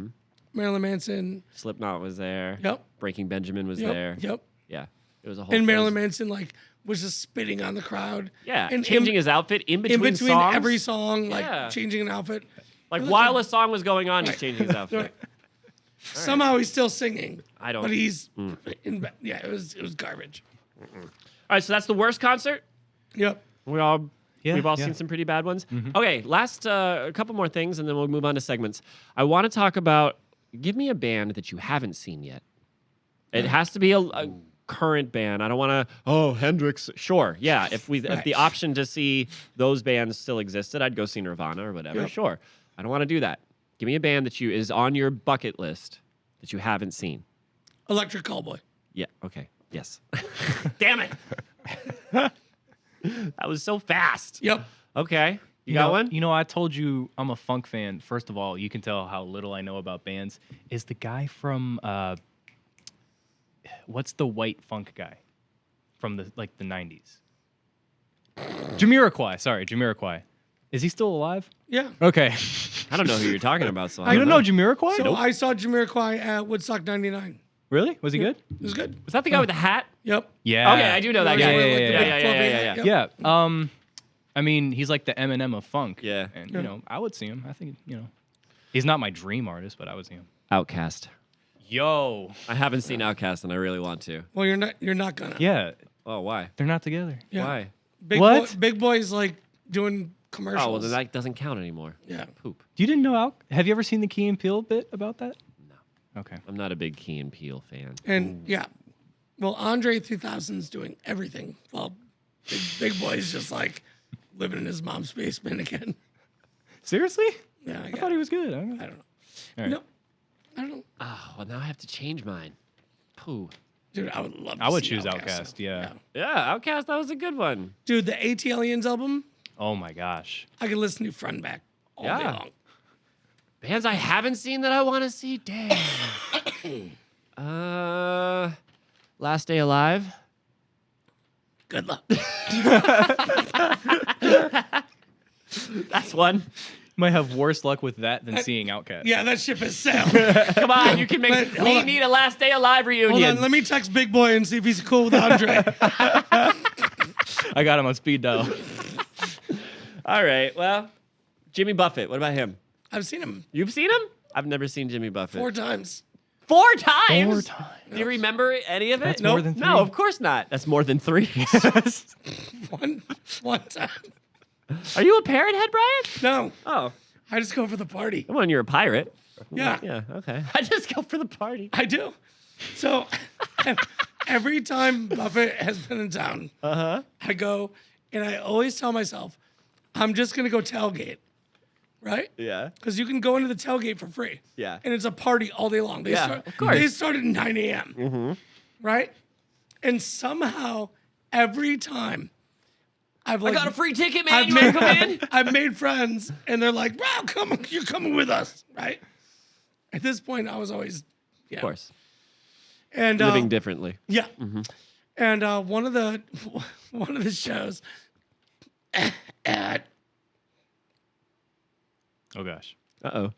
Speaker 3: Marilyn Manson.
Speaker 2: Slipknot was there.
Speaker 3: Yep.
Speaker 2: Breaking Benjamin was
Speaker 3: Yep.
Speaker 2: there.
Speaker 3: Yep.
Speaker 2: Yeah, it was a whole.
Speaker 3: And
Speaker 2: it
Speaker 3: Marilyn
Speaker 2: was-
Speaker 3: Manson like was just spitting on the crowd.
Speaker 2: Yeah,
Speaker 3: and
Speaker 2: changing his outfit in between,
Speaker 3: in between
Speaker 2: songs.
Speaker 3: every song, like
Speaker 2: Yeah.
Speaker 3: changing an outfit.
Speaker 2: Like
Speaker 3: It was
Speaker 2: while
Speaker 3: like-
Speaker 2: a song was going on, he's changing his outfit.
Speaker 3: Right. Somehow he's still singing.
Speaker 2: I don't.
Speaker 3: But he's yeah, it was garbage.
Speaker 2: All right, so that's the worst concert.
Speaker 3: Yep.
Speaker 2: We've all
Speaker 4: Yeah.
Speaker 2: seen some pretty bad ones. Okay, last a couple more things, and then we'll move on to segments. I want to talk about. Give me a band that you haven't seen yet. It has to be a current band. I don't want to. Oh, Hendrix. Sure, yeah. If the option to see those bands still existed, I'd go see Nirvana or whatever.
Speaker 3: Yep.
Speaker 2: Sure. I don't want to do that. Give me a band that is on your bucket list that you haven't seen.
Speaker 3: Electric Callboy.
Speaker 2: Yeah. Okay. Yes. Damn it. That was so fast.
Speaker 3: Yep.
Speaker 2: Okay. You got one?
Speaker 4: You know, I told you I'm a funk fan. First of all, you can tell how little I know about bands. Is the guy from what's the white funk guy from the 90s? Jamiroquai. Sorry, Jamiroquai. Is he still alive?
Speaker 3: Yeah.
Speaker 4: Okay.
Speaker 2: I don't know who you're talking about. So
Speaker 4: You don't know Jamiroquai?
Speaker 3: So I saw Jamiroquai at Woodstock '99.
Speaker 4: Really? Was he good?
Speaker 3: It was good.
Speaker 2: Was that the guy with the hat?
Speaker 3: Yep.
Speaker 4: Yeah.
Speaker 2: Okay, I do know that
Speaker 3: Yeah,
Speaker 2: guy.
Speaker 3: yeah,
Speaker 2: Yeah,
Speaker 3: yeah,
Speaker 2: yeah,
Speaker 3: yeah.
Speaker 2: yeah, yeah.
Speaker 3: Yep.
Speaker 4: Yeah. I mean, he's like the Eminem of funk.
Speaker 2: Yeah.
Speaker 4: And you know, I would see him. I think, he's not my dream artist, but I would see him.
Speaker 2: Outcast.
Speaker 4: Yo.
Speaker 2: I haven't seen Outcast, and I really want to.
Speaker 3: Well, you're not gonna.
Speaker 4: Yeah.
Speaker 2: Oh, why?
Speaker 4: They're not together.
Speaker 3: Yeah.
Speaker 2: Why?
Speaker 4: What?
Speaker 3: Big Boy's like doing commercials.
Speaker 2: Oh, well, then that doesn't count anymore.
Speaker 3: Yeah.
Speaker 2: Poop.
Speaker 4: You didn't know Have you ever seen the Key and Peele bit about that?
Speaker 2: No.
Speaker 4: Okay.
Speaker 2: I'm not a big Key and Peele fan.
Speaker 3: And yeah. Well, Andre 3000's doing everything. Well, Big Boy's just like living in his mom's basement again.
Speaker 4: Seriously?
Speaker 3: Yeah,
Speaker 4: I thought he was good.
Speaker 3: I don't know.
Speaker 4: All right.
Speaker 3: No, I don't know.
Speaker 2: Oh, well, now I have to change mine. Poo.
Speaker 3: Dude, I would love to
Speaker 4: I would
Speaker 3: see
Speaker 4: choose
Speaker 3: Outkast.
Speaker 4: Outkast, yeah.
Speaker 2: Yeah, Outcast, that was a good one.
Speaker 3: Dude, the ATLiens album,
Speaker 4: Oh my gosh.
Speaker 3: I could listen to front and back all day
Speaker 2: Yeah.
Speaker 3: long.
Speaker 2: Bands I haven't seen that I want to see? Damn. Last Day Alive.
Speaker 3: Good luck.
Speaker 2: That's one.
Speaker 4: Might have worse luck with that than seeing Outkast.
Speaker 3: Yeah, that ship has sailed.
Speaker 2: Come on, you can make.
Speaker 3: Wait, hold
Speaker 2: We
Speaker 3: on.
Speaker 2: need a Last Day Alive
Speaker 3: Hold
Speaker 2: reunion.
Speaker 3: on, let me text Big Boy and see if he's cool with Andre.
Speaker 4: I got him on speed dial.
Speaker 2: All right. Well, Jimmy Buffett. What about him?
Speaker 3: I've seen him
Speaker 2: You've seen him? I've never seen Jimmy Buffett.
Speaker 3: 4 times.
Speaker 2: 4 times?
Speaker 4: 4 times.
Speaker 2: Do you remember any of it?
Speaker 4: That's more than 3.
Speaker 2: No, of course not. That's more than 3.
Speaker 3: One time.
Speaker 2: Are you a parrot head, Brian?
Speaker 3: No,
Speaker 2: Oh,
Speaker 3: I just go for the party.
Speaker 2: come on, you're a pirate.
Speaker 3: Yeah,
Speaker 2: Yeah, okay. I just go for the party.
Speaker 3: I do. So every time Buffett has been in town, I go and I always tell myself, I'm just going to go tailgate, right?
Speaker 2: Yeah.
Speaker 3: Because you can go into the tailgate for free.
Speaker 2: Yeah.
Speaker 3: And it's a party all day long. They
Speaker 2: Yeah,
Speaker 3: start,
Speaker 2: of course.
Speaker 3: They start at 9 a.m. Right? And somehow, every time, I've
Speaker 2: I
Speaker 3: like,
Speaker 2: got a free ticket, man. You want to come in?
Speaker 3: I've made friends, and they're like, "Wow, you're coming with us, right?" At this point, I was always, yeah.
Speaker 2: Of course.
Speaker 3: And
Speaker 2: Living differently.
Speaker 3: yeah. And one of the shows at
Speaker 4: Oh gosh.
Speaker 2: Uh-oh.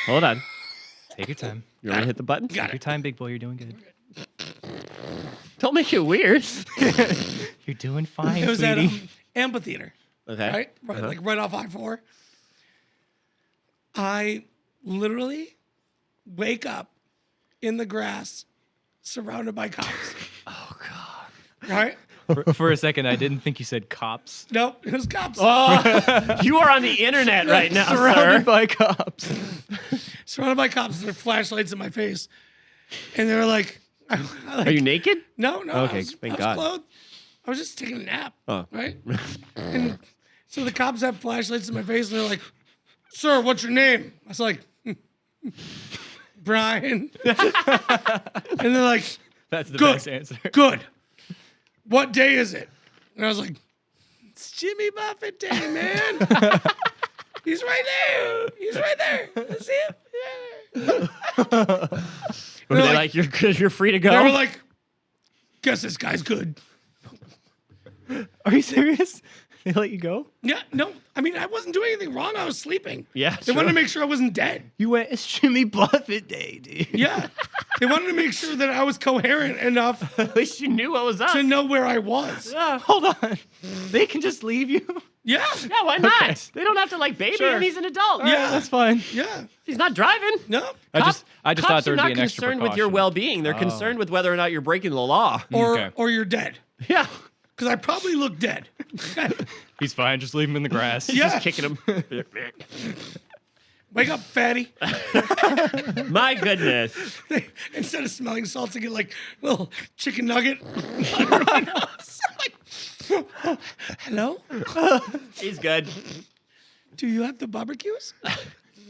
Speaker 2: Hold on.
Speaker 4: Take your time.
Speaker 2: You want to hit the button?
Speaker 3: got
Speaker 4: Take your
Speaker 3: it.
Speaker 4: time, big boy. You're doing good.
Speaker 2: Don't make it weird.
Speaker 4: You're doing fine,
Speaker 3: It was at
Speaker 4: sweetie.
Speaker 3: amphitheater,
Speaker 2: Okay.
Speaker 3: right, like right off I-4. I literally wake up in the grass, surrounded by cops.
Speaker 2: Oh, God.
Speaker 3: Right?
Speaker 4: For a second, I didn't think you said cops.
Speaker 3: No, it was cops.
Speaker 2: Oh, you are on the internet right now,
Speaker 4: Surrounded
Speaker 2: sir.
Speaker 4: by cops.
Speaker 3: Surrounded by cops with their flashlights in my face, and they were like,
Speaker 2: Are you naked?
Speaker 3: No, no.
Speaker 2: Okay,
Speaker 3: I was,
Speaker 2: thank
Speaker 3: I was
Speaker 2: God.
Speaker 3: clothed. I was just taking a nap.
Speaker 2: Oh.
Speaker 3: Right? And so the cops have flashlights in my face, and they're like, "Sir, what's your name?" I was like, "Brian." And they're like,
Speaker 4: That's the
Speaker 3: Good.
Speaker 4: best answer.
Speaker 3: "Good. What day is it?" And I was like, "It's Jimmy Buffett Day, man. He's right there. He's right there. See him?" Yeah.
Speaker 2: Were
Speaker 3: They're
Speaker 2: they
Speaker 3: like-
Speaker 2: like, you're free to go?
Speaker 3: They were like, "Guess this guy's good."
Speaker 4: Are you serious? They let you go?
Speaker 3: Yeah, no. I mean, I wasn't doing anything wrong. I was sleeping.
Speaker 2: Yeah,
Speaker 3: They wanted to make sure I wasn't dead.
Speaker 4: You went, it's Jimmy Buffett Day, dude.
Speaker 3: Yeah. They wanted to make sure that I was coherent enough
Speaker 2: At least you knew what was up.
Speaker 3: to know where I was.
Speaker 2: Yeah.
Speaker 4: Hold on. They can just leave you?
Speaker 3: Yeah.
Speaker 2: Yeah, why not?
Speaker 4: Okay.
Speaker 2: They don't have to like baby
Speaker 4: Sure.
Speaker 2: him. He's an adult.
Speaker 3: Yeah.
Speaker 4: That's fine.
Speaker 3: Yeah.
Speaker 2: He's not driving.
Speaker 3: No.
Speaker 4: I just
Speaker 2: Cops
Speaker 4: thought there
Speaker 2: are
Speaker 4: would
Speaker 2: not
Speaker 4: be an extra
Speaker 2: concerned with your
Speaker 4: precaution.
Speaker 2: well-being. They're concerned with whether or not you're breaking the law.
Speaker 3: Or
Speaker 4: Okay.
Speaker 3: you're dead.
Speaker 2: Yeah.
Speaker 3: Because I probably look dead.
Speaker 4: He's fine. Just leave him in the grass.
Speaker 3: Yeah.
Speaker 2: Just kicking him.
Speaker 3: Wake up, fatty.
Speaker 2: My goodness.
Speaker 3: Instead of smelling salts, they get like little chicken nugget under my nose. I'm like, hello?
Speaker 2: He's good.
Speaker 3: Do you have the barbecues?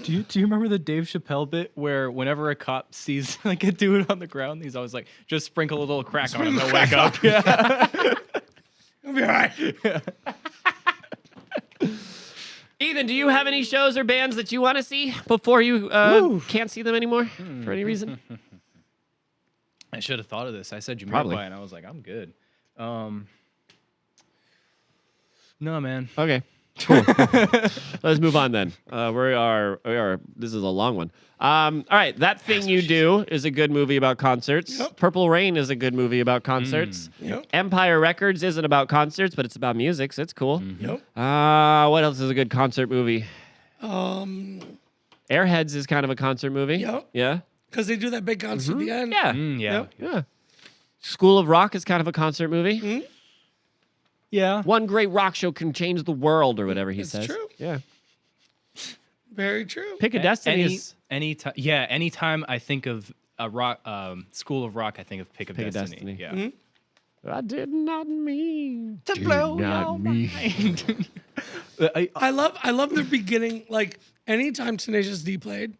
Speaker 4: Do you remember the Dave Chappelle bit where whenever a cop sees like a dude on the ground, he's always like, just sprinkle a little crack on him, they'll wake up. Yeah.
Speaker 3: I'll be all right.
Speaker 2: Ethan, do you have any shows or bands that you want to see before you can't see them anymore for any reason?
Speaker 4: I should have thought of this. I said Jamiroquai,
Speaker 2: Probably.
Speaker 4: and I was like, I'm good. No, man.
Speaker 2: Okay. Cool. Let's move on then. We are. This is a long one. All right. That Thing You Do is a good movie about concerts.
Speaker 3: Yep.
Speaker 2: Purple Rain is a good movie about concerts.
Speaker 3: Yep.
Speaker 2: Empire Records isn't about concerts, but it's about music, so it's cool.
Speaker 3: Yep.
Speaker 2: What else is a good concert movie?
Speaker 3: Because
Speaker 2: Airheads is kind of a concert movie.
Speaker 3: Yep.
Speaker 2: Yeah.
Speaker 3: they do that big concert at the end.
Speaker 2: Yeah.
Speaker 4: Yeah.
Speaker 3: Yep.
Speaker 2: Yeah. School of Rock is kind of a concert movie.
Speaker 4: Yeah.
Speaker 2: One great rock show can change the world, or whatever he
Speaker 3: It's
Speaker 2: says.
Speaker 3: true.
Speaker 2: Yeah.
Speaker 3: Very true.
Speaker 2: Pick a Destiny is
Speaker 4: Anytime I think of a rock, School of Rock, I think of Pick a
Speaker 2: Pick a
Speaker 4: Destiny.
Speaker 2: Destiny.
Speaker 4: Yeah.
Speaker 2: I did not mean
Speaker 4: To blow
Speaker 2: not
Speaker 4: your
Speaker 2: me.
Speaker 4: mind.
Speaker 3: I love the beginning. Like anytime Tenacious D played,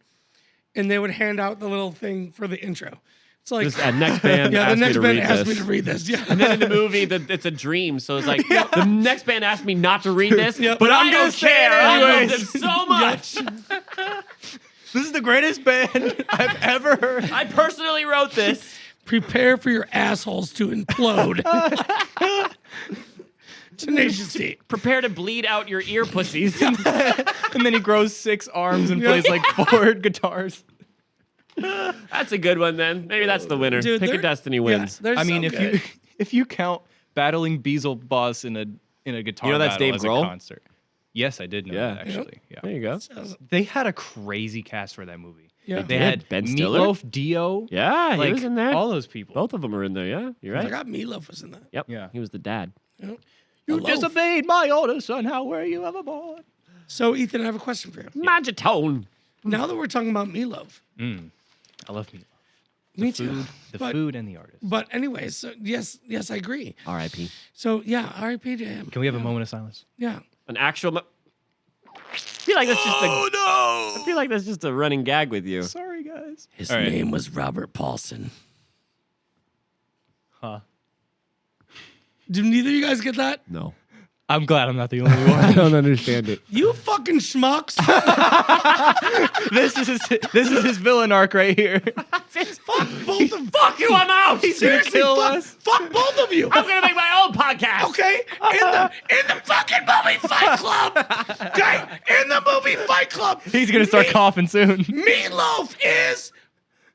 Speaker 3: and they would hand out the little thing for the intro. It's like
Speaker 2: This next band
Speaker 3: yeah,
Speaker 2: asked
Speaker 3: the next
Speaker 2: me to
Speaker 3: band
Speaker 2: read
Speaker 3: asked
Speaker 2: this.
Speaker 3: me to read this. Yeah.
Speaker 2: And then in the movie, it's a dream. So it's like, the next band asked me not to read this,
Speaker 3: Yep.
Speaker 2: but
Speaker 3: I'm
Speaker 2: I
Speaker 3: gonna
Speaker 2: don't
Speaker 3: say it
Speaker 2: care. I love
Speaker 3: anyways.
Speaker 2: them so much.
Speaker 4: This is the greatest band I've ever heard.
Speaker 2: I personally wrote this.
Speaker 3: Prepare for your assholes to implode. Tenacious D.
Speaker 2: Prepare to bleed out your ear pussies.
Speaker 4: And then he grows 6 arms and plays like 4 guitars.
Speaker 2: That's a good one then. Maybe that's the winner.
Speaker 3: Dude,
Speaker 2: Pick a
Speaker 3: they're-
Speaker 2: Destiny
Speaker 3: yeah,
Speaker 2: wins.
Speaker 3: they're
Speaker 4: I mean,
Speaker 3: so
Speaker 4: if
Speaker 3: good.
Speaker 4: you count battling Beelzebub in a guitar
Speaker 2: You know that's
Speaker 4: battle
Speaker 2: Dave
Speaker 4: as
Speaker 2: Grohl?
Speaker 4: a concert. Yes, I did know
Speaker 2: Yeah.
Speaker 4: that actually. Yeah.
Speaker 2: There you go.
Speaker 4: They had a crazy cast for that movie.
Speaker 3: Yeah.
Speaker 4: They
Speaker 2: did.
Speaker 4: had
Speaker 2: Ben Stiller?
Speaker 4: Meatloaf, Dio.
Speaker 2: Yeah,
Speaker 4: like
Speaker 2: he was in there.
Speaker 4: all those people.
Speaker 2: Both of them are in there, yeah? You're
Speaker 3: I
Speaker 2: right.
Speaker 3: forgot Meatloaf was in that.
Speaker 2: Yep.
Speaker 4: Yeah.
Speaker 2: He was the dad.
Speaker 3: Yep.
Speaker 4: You
Speaker 3: A loaf.
Speaker 4: disobeyed my orders, son. How were you ever born?
Speaker 3: So, Ethan, I have a question for you.
Speaker 2: Magitone.
Speaker 3: Now that we're talking about Meatloaf,
Speaker 4: I love Meatloaf.
Speaker 3: me too.
Speaker 4: The
Speaker 3: But-
Speaker 4: food and the artist.
Speaker 3: But anyways, so yes, I agree.
Speaker 2: R.I.P.
Speaker 3: So yeah, R.I.P. to him.
Speaker 4: Can we have a moment of silence?
Speaker 3: Yeah.
Speaker 2: An actual. I feel like that's just a.
Speaker 4: no!
Speaker 2: I feel like that's just a running gag with you.
Speaker 4: Sorry, guys.
Speaker 3: His
Speaker 4: All right.
Speaker 3: name was Robert Paulson.
Speaker 4: Huh.
Speaker 3: Do neither of you guys get that?
Speaker 2: No.
Speaker 4: I'm glad I'm not the only
Speaker 2: I
Speaker 4: one.
Speaker 2: don't understand it.
Speaker 3: You fucking schmucks.
Speaker 4: this is his villain arc right here.
Speaker 3: Fuck both of
Speaker 2: Fuck you, I'm out!
Speaker 4: He's gonna
Speaker 3: Seriously,
Speaker 4: kill
Speaker 3: fuck,
Speaker 4: us.
Speaker 3: fuck both of you.
Speaker 2: I'm gonna make my own podcast!
Speaker 3: Okay? In the fucking movie Fight Club. Okay? In the movie Fight Club.
Speaker 4: He's gonna start coughing soon.
Speaker 3: Meatloaf is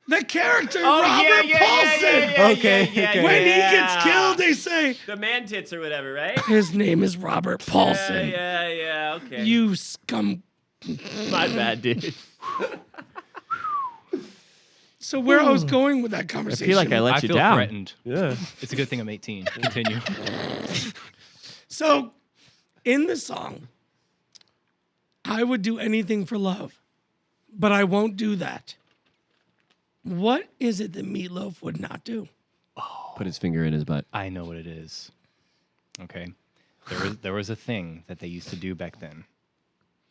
Speaker 3: the character
Speaker 2: Oh,
Speaker 3: Robert Paulson.
Speaker 4: Okay.
Speaker 3: When he gets killed, they say
Speaker 2: The man tits or whatever, right?
Speaker 3: his name is Robert Paulson.
Speaker 2: Yeah, okay.
Speaker 3: You scum.
Speaker 2: My bad, dude.
Speaker 3: So where I was going with that
Speaker 2: I
Speaker 3: conversation?
Speaker 2: feel like I let
Speaker 4: I
Speaker 2: you
Speaker 4: feel
Speaker 2: down.
Speaker 4: threatened.
Speaker 2: Yeah.
Speaker 4: It's a good thing I'm 18. Continue.
Speaker 3: So, in the song, I would do anything for love, but I won't do that. What is it that Meatloaf would not do?
Speaker 2: Put his finger in his butt.
Speaker 4: I know what it is. Okay. There was a thing that they used to do back then.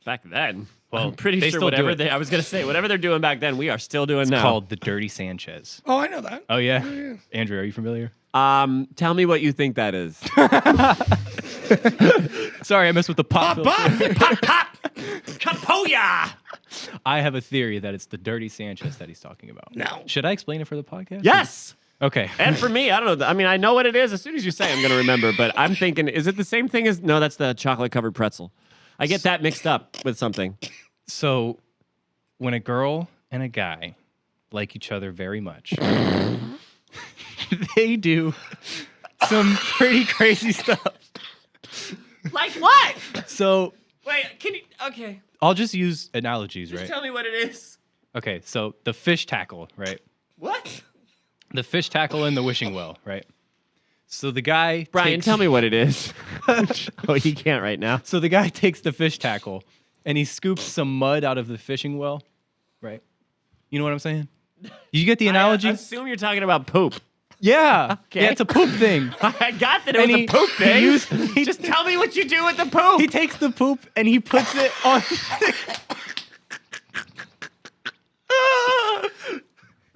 Speaker 2: Back then?
Speaker 4: Well,
Speaker 2: I'm pretty
Speaker 4: they
Speaker 2: sure
Speaker 4: still do
Speaker 2: whatever
Speaker 4: it.
Speaker 2: I was going to say, whatever they're doing back then, we are still doing now.
Speaker 4: Called the Dirty Sanchez.
Speaker 3: Oh, I know that.
Speaker 4: Oh yeah? Andrew, are you familiar?
Speaker 2: Tell me what you think that is.
Speaker 4: Sorry, I messed with the pop. filter.
Speaker 2: Pop, pop! Kapoya!
Speaker 4: I have a theory that it's the Dirty Sanchez that he's talking about.
Speaker 3: No.
Speaker 4: Should I explain it for the podcast?
Speaker 2: Yes!
Speaker 4: Okay.
Speaker 2: And for me, I don't know. I mean, I know what it is. As soon as you say, I'm going to remember. But I'm thinking, is it the same thing as? No, that's the chocolate-covered pretzel. I get that mixed up with something.
Speaker 4: So, when a girl and a guy like each other very much, they do some pretty crazy stuff.
Speaker 2: Like what?
Speaker 4: So,
Speaker 2: Wait, can you? Okay,
Speaker 4: I'll just use analogies,
Speaker 2: just
Speaker 4: right?
Speaker 2: tell me what it is.
Speaker 4: Okay, so the fish tackle, right?
Speaker 2: What?
Speaker 4: The fish tackle in the wishing well, right? So the guy
Speaker 2: Brian,
Speaker 4: takes-
Speaker 2: tell me what it is. Oh, he can't right now.
Speaker 4: So the guy takes the fish tackle and he scoops some mud out of the fishing well, right? You know what I'm saying? You get the analogy?
Speaker 2: I assume you're talking about poop.
Speaker 4: Yeah.
Speaker 2: Okay.
Speaker 4: Yeah, it's a poop thing.
Speaker 2: I got that it
Speaker 4: And
Speaker 2: was a poop thing.
Speaker 4: he
Speaker 2: Just tell me what you do with the poop.
Speaker 4: He takes the poop and he puts it on.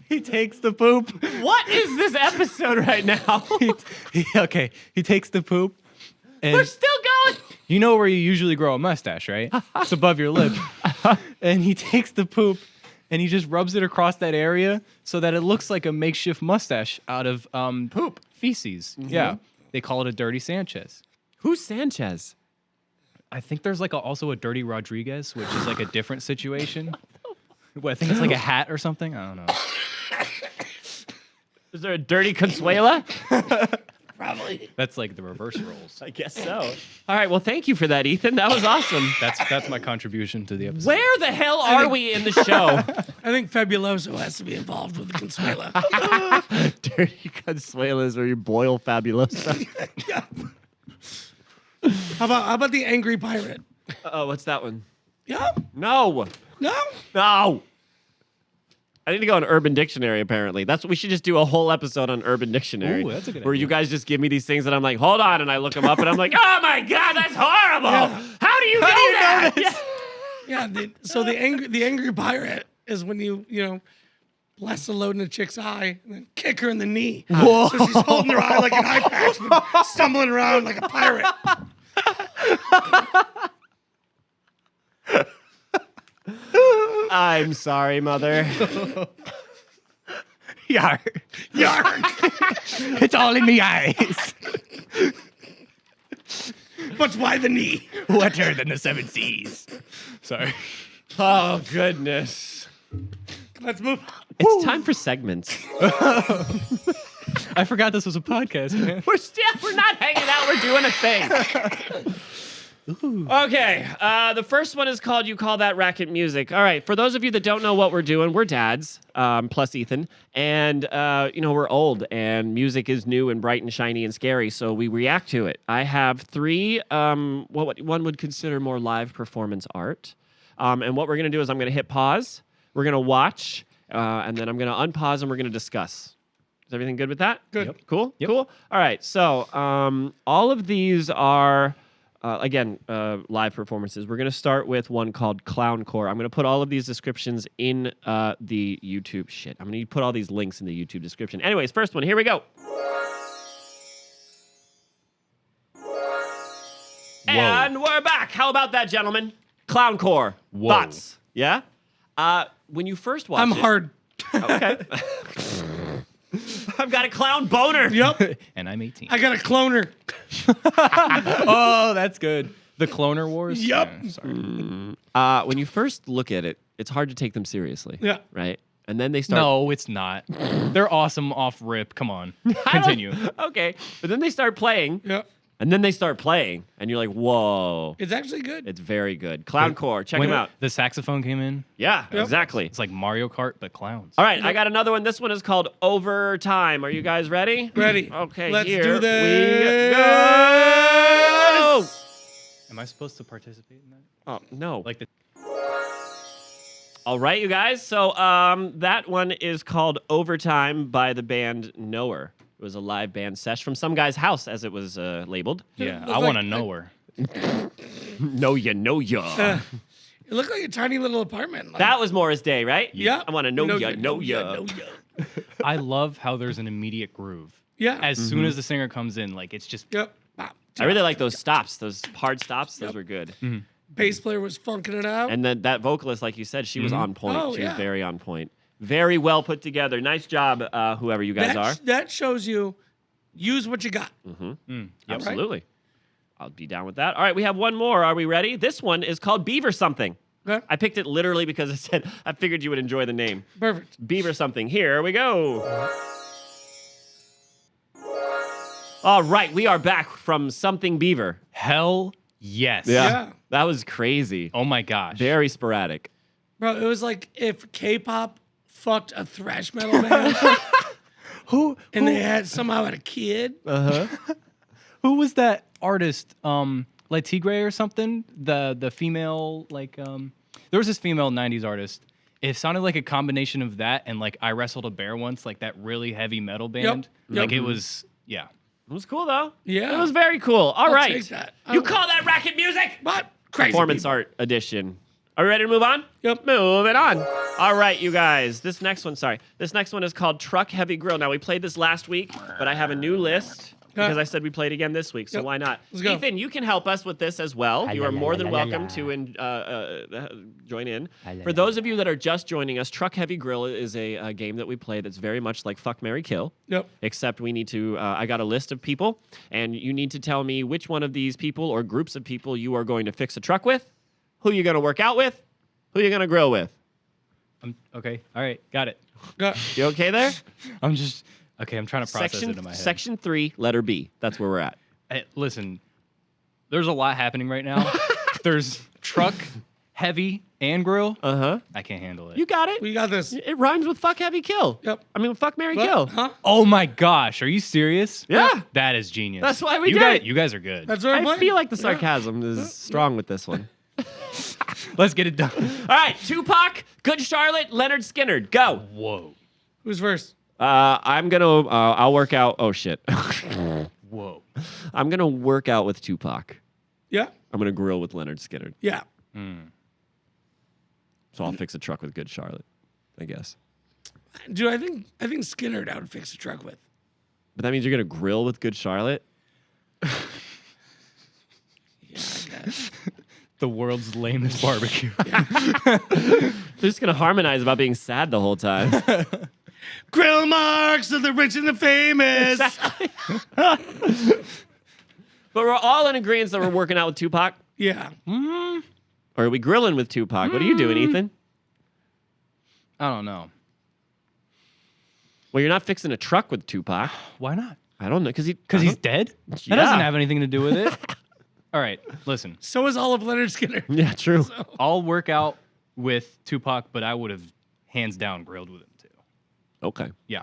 Speaker 4: He takes the poop.
Speaker 2: What is this episode right now?
Speaker 4: Okay. He takes the poop. And
Speaker 2: We're still going.
Speaker 4: you know where you usually grow a mustache, right? It's above your lip. And he takes the poop and he just rubs it across that area so that it looks like a makeshift mustache out of poop feces. Yeah. They call it a Dirty Sanchez.
Speaker 2: Who's Sanchez?
Speaker 4: I think there's like also a Dirty Rodriguez, which is like a different situation. Well, I think it's like a hat or something. I don't know.
Speaker 2: Is there a dirty Consuela?
Speaker 3: Probably.
Speaker 4: That's like the reverse roles.
Speaker 2: I guess so. All right. Well, thank you for that, Ethan. That was awesome.
Speaker 4: That's my contribution to the episode.
Speaker 2: Where the hell are we in the show?
Speaker 3: I think Fabuloso has to be involved with the Consuela.
Speaker 2: Dirty Consuelas or you boil Fabuloso.
Speaker 3: How about the Angry Pirate?
Speaker 2: Oh, what's that one?
Speaker 3: Yeah?
Speaker 2: No.
Speaker 3: No?
Speaker 2: No. I need to go on Urban Dictionary, apparently. That's what we should just do a whole episode on Urban Dictionary.
Speaker 4: Ooh, that's a good
Speaker 2: where
Speaker 4: idea.
Speaker 2: you guys just give me these things and I'm like, hold on, and I look them up and I'm like, oh my God, that's horrible.
Speaker 3: Yeah.
Speaker 2: How do you know that?
Speaker 3: Yeah, so the angry pirate is when you blast a load in a chick's eye and then kick her in the knee.
Speaker 4: Whoa.
Speaker 3: So she's holding her eye like an eye patch, but stumbling around like a pirate.
Speaker 2: I'm sorry, mother.
Speaker 4: Yarr.
Speaker 3: Yarg!
Speaker 4: It's all in the eyes.
Speaker 3: But why the knee?
Speaker 4: Wetter than the seven seas. Sorry.
Speaker 2: Oh, goodness.
Speaker 3: Let's move on.
Speaker 2: It's time for segments.
Speaker 4: I forgot this was a podcast, man.
Speaker 2: We're not hanging out. We're doing a thing. Okay. The first one is called You Call That Racket Music. All right. For those of you that don't know what we're doing, we're dads, plus Ethan. And, we're old and music is new and bright and shiny and scary. So we react to it. I have three, what one would consider more live performance art. And what we're going to do is I'm going to hit pause. We're going to watch. And then I'm going to unpause and we're going to discuss. Is everything good with that?
Speaker 3: Good.
Speaker 4: Yep.
Speaker 2: Cool?
Speaker 4: Yep.
Speaker 2: Cool. All right. So all of these are, live performances. We're going to start with one called Clowncore. I'm going to put all of these descriptions in the YouTube. I'm going to put all these links in the YouTube description. Anyways, first one. Here we go. And we're back. How about that, gentlemen? Clowncore.
Speaker 4: Whoa.
Speaker 2: Thoughts? Yeah? When you first watched
Speaker 3: I'm
Speaker 2: it...
Speaker 3: hard.
Speaker 2: Okay. I've got a clown boner.
Speaker 3: Yep.
Speaker 4: And I'm 18.
Speaker 3: I got a cloner.
Speaker 4: Oh, that's good. The Cloner Wars?
Speaker 3: Yep.
Speaker 4: Yeah, sorry.
Speaker 2: When you first look at it, it's hard to take them seriously.
Speaker 3: Yeah.
Speaker 2: Right? And then they start...
Speaker 4: No, it's not. They're awesome off rip. Come on. Continue.
Speaker 2: Okay. But then they start playing.
Speaker 3: Yep.
Speaker 2: And then they start playing. And you're like, whoa.
Speaker 3: It's actually good.
Speaker 2: It's very good. Clowncore. Check
Speaker 4: When
Speaker 2: them out.
Speaker 4: The saxophone came in.
Speaker 2: Yeah,
Speaker 3: Yep.
Speaker 2: exactly.
Speaker 4: It's like Mario Kart, but clowns.
Speaker 2: All right, I got another one. This one is called Overtime. Are you guys ready?
Speaker 3: Ready.
Speaker 2: Okay,
Speaker 3: Let's
Speaker 2: here
Speaker 3: do
Speaker 2: we
Speaker 3: this.
Speaker 2: go.
Speaker 4: Am I supposed to participate in that?
Speaker 2: Oh, no.
Speaker 4: Like the
Speaker 2: All right, you guys. So that one is called Overtime by the band Knower. It was a live band sesh from some guy's house, as it was labeled.
Speaker 4: Yeah,
Speaker 3: looks
Speaker 4: I want to
Speaker 3: like-
Speaker 4: know her.
Speaker 2: Know ya.
Speaker 3: It looked like a tiny little apartment. Like,
Speaker 2: That was Morris Day, right?
Speaker 3: Yeah.
Speaker 2: I want to know ya, know ya.
Speaker 3: know ya.
Speaker 4: I love how there's an immediate groove.
Speaker 3: Yeah.
Speaker 4: As soon as the singer comes in, like it's just
Speaker 3: Yep. Bop.
Speaker 2: I really like those stops, those hard stops. Those
Speaker 3: Yep.
Speaker 2: were good.
Speaker 3: Bass player was funking it out.
Speaker 2: And then that vocalist, like you said, she was on point.
Speaker 3: Oh,
Speaker 2: She was
Speaker 3: yeah.
Speaker 2: very on point. Very well put together. Nice job, whoever you guys are.
Speaker 3: That shows you use what you got.
Speaker 4: yep.
Speaker 2: Absolutely. I'll be down with that. All right, we have one more. Are we ready? This one is called Beaver Something.
Speaker 3: Okay.
Speaker 2: I picked it literally because it said, I figured you would enjoy the name.
Speaker 3: Perfect.
Speaker 2: Beaver Something. Here we go. All right, we are back from Something Beaver.
Speaker 4: Hell yes.
Speaker 3: Yeah.
Speaker 2: That was crazy.
Speaker 4: Oh my gosh.
Speaker 2: Very sporadic.
Speaker 3: Bro, it was like if K-pop fucked a thrash metal band and they had somehow had a kid.
Speaker 4: Who was that artist? Like Tigray or something? The female like there was this female 90s artist. It sounded like a combination of that and like I Wrestled a Bear Once, like that really heavy metal band.
Speaker 3: Yep.
Speaker 4: Like it was
Speaker 2: It was cool, though.
Speaker 3: Yeah.
Speaker 2: It was very cool. All
Speaker 3: I'll
Speaker 2: right.
Speaker 3: take that.
Speaker 2: You call that racket music?
Speaker 3: What? Crazy
Speaker 2: Performance
Speaker 3: people.
Speaker 2: art edition. Are we ready to move on?
Speaker 3: Yep.
Speaker 2: Moving on. All right, you guys. This next one is called Truck Heavy Grill. Now, we played this last week, but I have a new list because I said we played again this week, so
Speaker 3: Yep.
Speaker 2: why not?
Speaker 3: Let's go.
Speaker 2: Ethan, you can help us with this as well. You are more than welcome to join in. For those of you that are just joining us, Truck Heavy Grill is a game that we play that's very much like Fuck, Marry, Kill.
Speaker 3: Yep.
Speaker 2: Except we need to, I got a list of people, and you need to tell me which one of these people or groups of people you are going to fix a truck with, who you're going to work out with, who you're going to grill with.
Speaker 4: okay. All right. Got it.
Speaker 3: Yeah.
Speaker 2: You okay there?
Speaker 4: I'm trying to process it in my head.
Speaker 2: Section 3, letter B. That's where we're at.
Speaker 4: Hey, listen, there's a lot happening right now. There's truck, heavy, and grill.
Speaker 2: Uh-huh.
Speaker 4: I can't handle it.
Speaker 2: You got it.
Speaker 3: We got this.
Speaker 2: It rhymes with fuck, heavy, kill.
Speaker 3: Yep.
Speaker 2: I mean, fuck, marry,
Speaker 3: What?
Speaker 2: kill.
Speaker 3: Huh?
Speaker 4: Oh my gosh, are you serious?
Speaker 2: Yeah.
Speaker 4: That is genius.
Speaker 2: That's why we
Speaker 4: you
Speaker 2: did
Speaker 4: guys,
Speaker 2: it.
Speaker 4: You guys are good.
Speaker 3: That's what I'm
Speaker 2: I
Speaker 3: playing.
Speaker 2: feel like the sarcasm is strong with this one.
Speaker 4: Let's get it done.
Speaker 2: All right, Tupac, Good Charlotte, Leonard Skinner, go.
Speaker 4: Whoa.
Speaker 3: Who's first?
Speaker 2: I'm gonna. I'll work out. Oh shit.
Speaker 4: Whoa.
Speaker 2: I'm gonna work out with Tupac.
Speaker 3: Yeah.
Speaker 2: I'm gonna grill with Leonard Skinner.
Speaker 3: Yeah.
Speaker 2: So I'll fix a truck with Good Charlotte, I guess.
Speaker 3: Dude, I think Skinner I would fix a truck with.
Speaker 2: But that means you're gonna grill with Good Charlotte.
Speaker 3: Yeah, I guess.
Speaker 4: The world's lamest barbecue.
Speaker 2: They're just gonna harmonize about being sad the whole time.
Speaker 3: Grill marks of the rich and the famous.
Speaker 2: But we're all in agreement that we're working out with Tupac.
Speaker 3: Yeah.
Speaker 2: Or are we grilling with Tupac? What are you doing, Ethan?
Speaker 4: I don't know.
Speaker 2: Well, you're not fixing a truck with Tupac.
Speaker 4: Why not?
Speaker 2: I don't know, because
Speaker 4: Because he's dead? That
Speaker 2: Yeah.
Speaker 4: doesn't have anything to do with it. All right, listen.
Speaker 3: So is all of Leonard Skinner.
Speaker 2: Yeah, true.
Speaker 4: I'll work out with Tupac, but I would have hands down grilled with him too.
Speaker 2: Okay.
Speaker 4: Yeah.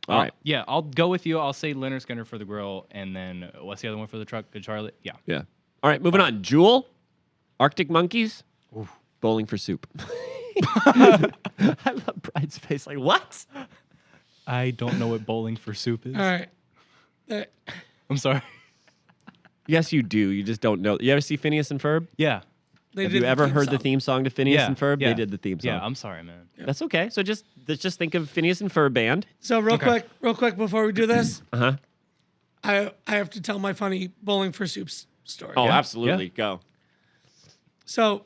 Speaker 2: All right.
Speaker 4: Yeah, I'll go with you. I'll say Leonard Skinner for the grill, and then what's the other one for the truck? Good Charlotte? Yeah.
Speaker 2: Yeah. All right, moving on. Jewel, Arctic Monkeys, Bowling for Soup. I love Bride's face. Like, what?
Speaker 4: I don't know what bowling for soup is.
Speaker 3: All right.
Speaker 4: I'm sorry.
Speaker 2: Yes, you do. You just don't know. You ever see Phineas and Ferb?
Speaker 4: Yeah.
Speaker 3: They
Speaker 2: Have
Speaker 3: did
Speaker 2: you
Speaker 3: the
Speaker 2: ever
Speaker 3: theme
Speaker 2: heard the
Speaker 3: song.
Speaker 2: theme song to Phineas
Speaker 4: Yeah.
Speaker 2: and Ferb?
Speaker 4: Yeah.
Speaker 2: They did the theme song.
Speaker 4: Yeah, I'm sorry, man.
Speaker 2: That's okay. So just think of Phineas and Ferb band.
Speaker 3: So real quick before we do this,
Speaker 2: Uh-huh.
Speaker 3: I have to tell my funny bowling for soups story.
Speaker 2: Oh,
Speaker 4: Yeah.
Speaker 2: absolutely. Go.
Speaker 3: So,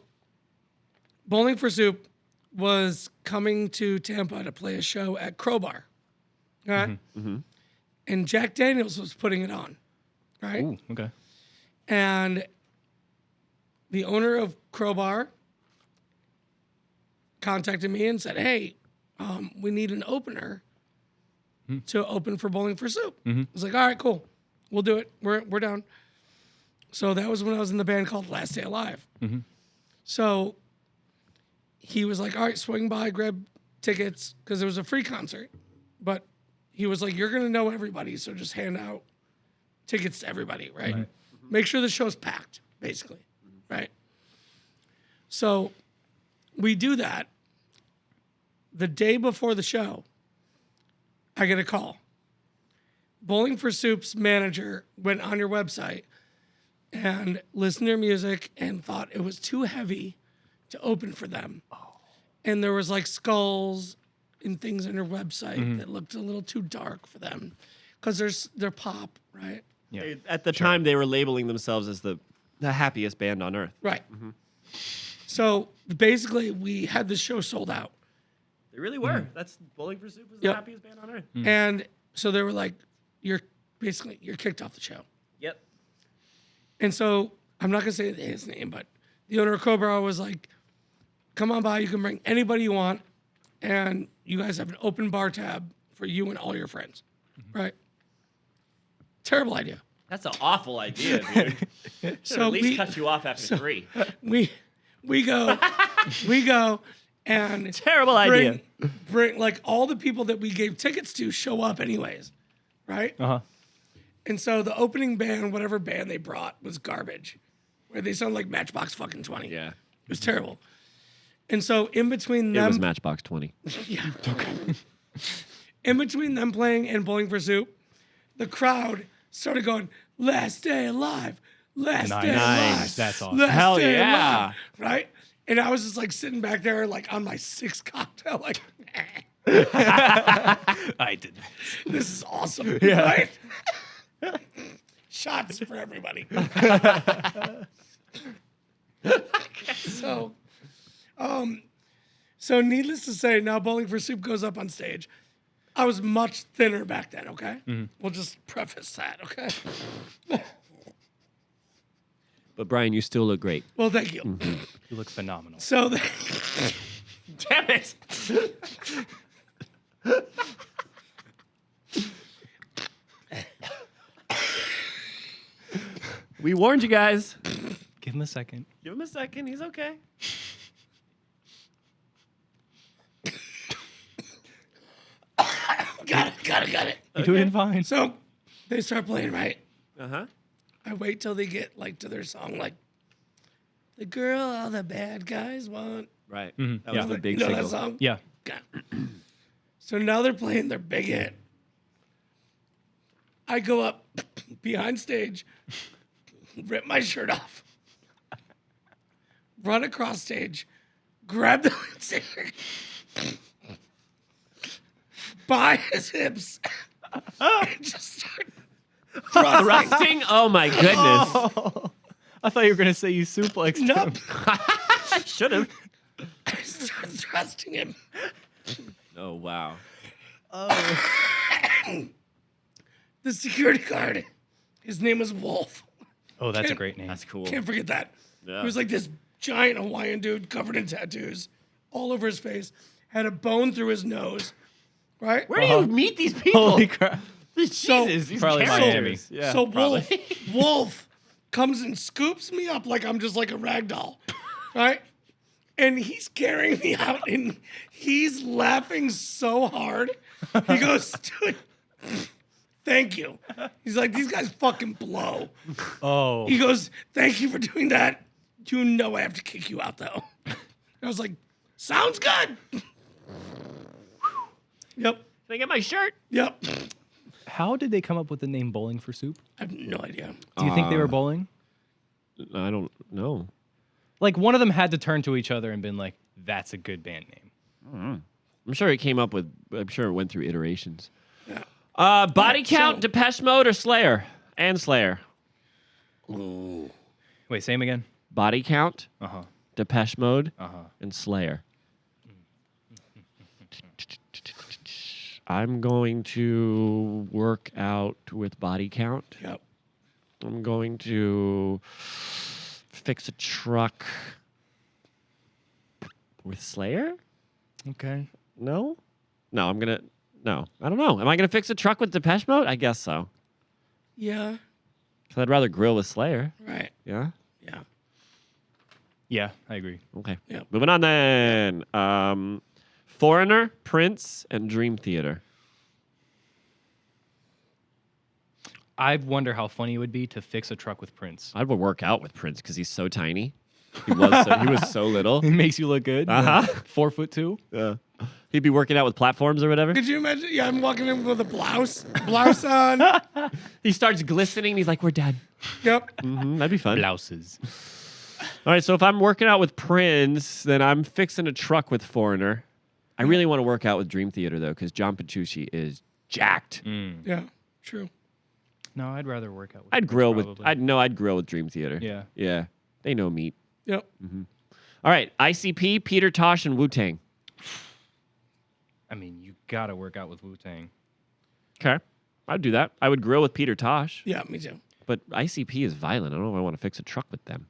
Speaker 3: Bowling for Soup was coming to Tampa to play a show at Crowbar. All right? And Jack Daniels was putting it on. Right?
Speaker 4: Ooh, okay.
Speaker 3: And the owner of Crowbar contacted me and said, "Hey, we need an opener to open for Bowling for Soup." I was like, "All right, cool. We'll do it. We're down." So that was when I was in the band called Last Day Alive. So he was like, "All right, swing by, grab tickets," because it was a free concert. But he was like, "You're going to know everybody, so just hand out tickets to everybody, right? Make sure the show's packed, basically, right?" So we do that. The day before the show, I get a call. Bowling for Soup's manager went on your website and listened to your music and thought it was too heavy to open for them. And there was like skulls and things on your website that looked a little too dark for them because they're pop, right?
Speaker 4: Yeah.
Speaker 2: At the time, they were labeling themselves as the happiest band on earth.
Speaker 3: Right. So basically, we had the show sold out.
Speaker 2: They really were. That's Bowling for Soup was
Speaker 3: Yep.
Speaker 2: the happiest band on earth.
Speaker 3: And so they were like, you're kicked off the show.
Speaker 2: Yep.
Speaker 3: And so I'm not going to say his name, but the owner of Cobra was like, "Come on by. You can bring anybody you want. And you guys have an open bar tab for you and all your friends." Right? Terrible idea.
Speaker 2: That's an awful idea, dude. Should
Speaker 3: So
Speaker 2: at least
Speaker 3: we-
Speaker 2: cut you off after 3.
Speaker 3: We go and
Speaker 2: Terrible idea.
Speaker 3: bring like all the people that we gave tickets to show up anyways, right?
Speaker 4: Uh-huh.
Speaker 3: And so the opening band, whatever band they brought, was garbage. Where they sound like Matchbox fucking 20.
Speaker 2: Yeah.
Speaker 3: It was terrible. And so in between
Speaker 2: It
Speaker 3: them,
Speaker 2: was Matchbox 20.
Speaker 3: yeah. In between them playing and Bowling for Soup, the crowd started going, "Last Day Alive, Last Day
Speaker 4: Nice.
Speaker 3: Alive,
Speaker 4: That's awesome.
Speaker 3: Last
Speaker 2: Hell
Speaker 3: Day
Speaker 2: yeah.
Speaker 3: Alive," right? And I was just like sitting back there, like on my 6th cocktail, like,
Speaker 4: I did.
Speaker 3: "This is awesome," right? Shots for everybody. So needless to say, now Bowling for Soup goes up on stage. I was much thinner back then, okay? We'll just preface that, okay?
Speaker 2: But Brian, you still look great.
Speaker 3: Well, thank you.
Speaker 4: You look phenomenal.
Speaker 3: So
Speaker 2: Damn it. We warned you guys.
Speaker 4: Give him a second.
Speaker 2: Give him a second. He's okay.
Speaker 3: got it.
Speaker 4: You doing fine?
Speaker 3: So they start playing, right?
Speaker 2: Uh-huh.
Speaker 3: I wait till they get like to their song, like "The Girl All the Bad Guys Want."
Speaker 2: Right.
Speaker 4: Mhm.
Speaker 2: That
Speaker 4: Yeah.
Speaker 2: was the big
Speaker 3: You know
Speaker 2: single.
Speaker 3: that song?
Speaker 4: Yeah.
Speaker 3: Okay. So now they're playing their big hit. I go up behind stage, rip my shirt off, run across stage, grab the lead singer by his hips, and just start thrusting.
Speaker 2: Thrusting? Oh my goodness.
Speaker 4: I thought you were gonna say you suplexed
Speaker 3: Nope.
Speaker 4: him.
Speaker 2: I should have.
Speaker 3: I start thrusting him.
Speaker 2: Oh wow.
Speaker 3: The security guard, his name was Wolf.
Speaker 4: Oh, that's a great name.
Speaker 2: That's cool.
Speaker 3: Can't forget that.
Speaker 2: Yeah.
Speaker 3: He was like this giant Hawaiian dude covered in tattoos all over his face, had a bone through his nose, right?
Speaker 2: Where do you meet these people?
Speaker 4: Holy crap!
Speaker 2: Jesus, these
Speaker 4: Probably
Speaker 2: characters.
Speaker 4: Miami.
Speaker 2: Yeah,
Speaker 3: So
Speaker 2: probably.
Speaker 3: Wolf comes and scoops me up like I'm just like a rag doll, right? And he's carrying me out and he's laughing so hard. He goes, "Dude, thank you." He's like, "These guys fucking blow."
Speaker 4: Oh,
Speaker 3: He goes, "Thank you for doing that. You know I have to kick you out though." I was like, "Sounds good." Yep.
Speaker 2: Can I get my shirt?
Speaker 3: Yep.
Speaker 4: how did they come up with the name Bowling for Soup?
Speaker 3: I have no idea.
Speaker 4: Do you think they were bowling?
Speaker 2: I don't know.
Speaker 4: Like one of them had to turn to each other and been like, "That's a good band name."
Speaker 2: I'm sure it came up with. I'm sure it went through iterations.
Speaker 3: Yeah.
Speaker 2: Body
Speaker 3: So-
Speaker 2: Count, Depeche Mode, or Slayer? And Slayer.
Speaker 3: Ooh.
Speaker 4: Wait, same again.
Speaker 2: Body Count,
Speaker 4: Uh-huh.
Speaker 2: Depeche Mode,
Speaker 4: Uh-huh.
Speaker 2: and Slayer. I'm going to work out with Body Count.
Speaker 3: Yep.
Speaker 2: I'm going to fix a truck with Slayer.
Speaker 4: Okay.
Speaker 2: No, I'm gonna. No, I don't know. Am I gonna fix a truck with Depeche Mode? I guess so.
Speaker 3: Yeah.
Speaker 2: 'Cause I'd rather grill with Slayer.
Speaker 3: Right.
Speaker 2: Yeah.
Speaker 3: Yeah.
Speaker 4: Yeah, I agree.
Speaker 2: Okay.
Speaker 3: Yep.
Speaker 2: Moving on then. Foreigner, Prince, and Dream Theater.
Speaker 4: I wonder how funny it would be to fix a truck with Prince.
Speaker 2: I would work out with Prince because he's so tiny. He was so little.
Speaker 4: It makes you look good.
Speaker 2: Uh-huh.
Speaker 4: 4'2".
Speaker 2: Yeah. He'd be working out with platforms or whatever.
Speaker 3: Could you imagine? Yeah, I'm walking in with a blouse on.
Speaker 2: He starts glistening. He's like, "We're dead."
Speaker 3: Yep.
Speaker 2: That'd be fun.
Speaker 4: Blouses.
Speaker 2: All right, so if I'm working out with Prince, then I'm fixing a truck with Foreigner. I really want to work out with Dream Theater though, because John Petrucci is jacked.
Speaker 3: Yeah. True.
Speaker 4: No, I'd rather work out with
Speaker 2: I'd
Speaker 4: Prince,
Speaker 2: grill with.
Speaker 4: probably.
Speaker 2: I'd grill with Dream Theater.
Speaker 4: Yeah.
Speaker 2: Yeah. They know meat.
Speaker 3: Yep.
Speaker 2: All right, ICP, Peter Tosh, and Wu Tang.
Speaker 4: I mean, you gotta work out with Wu-Tang.
Speaker 2: Okay, I'd do that. I would grill with Peter Tosh,
Speaker 3: Yeah, me too.
Speaker 2: but ICP is violent. I don't know if I want to fix a truck with them.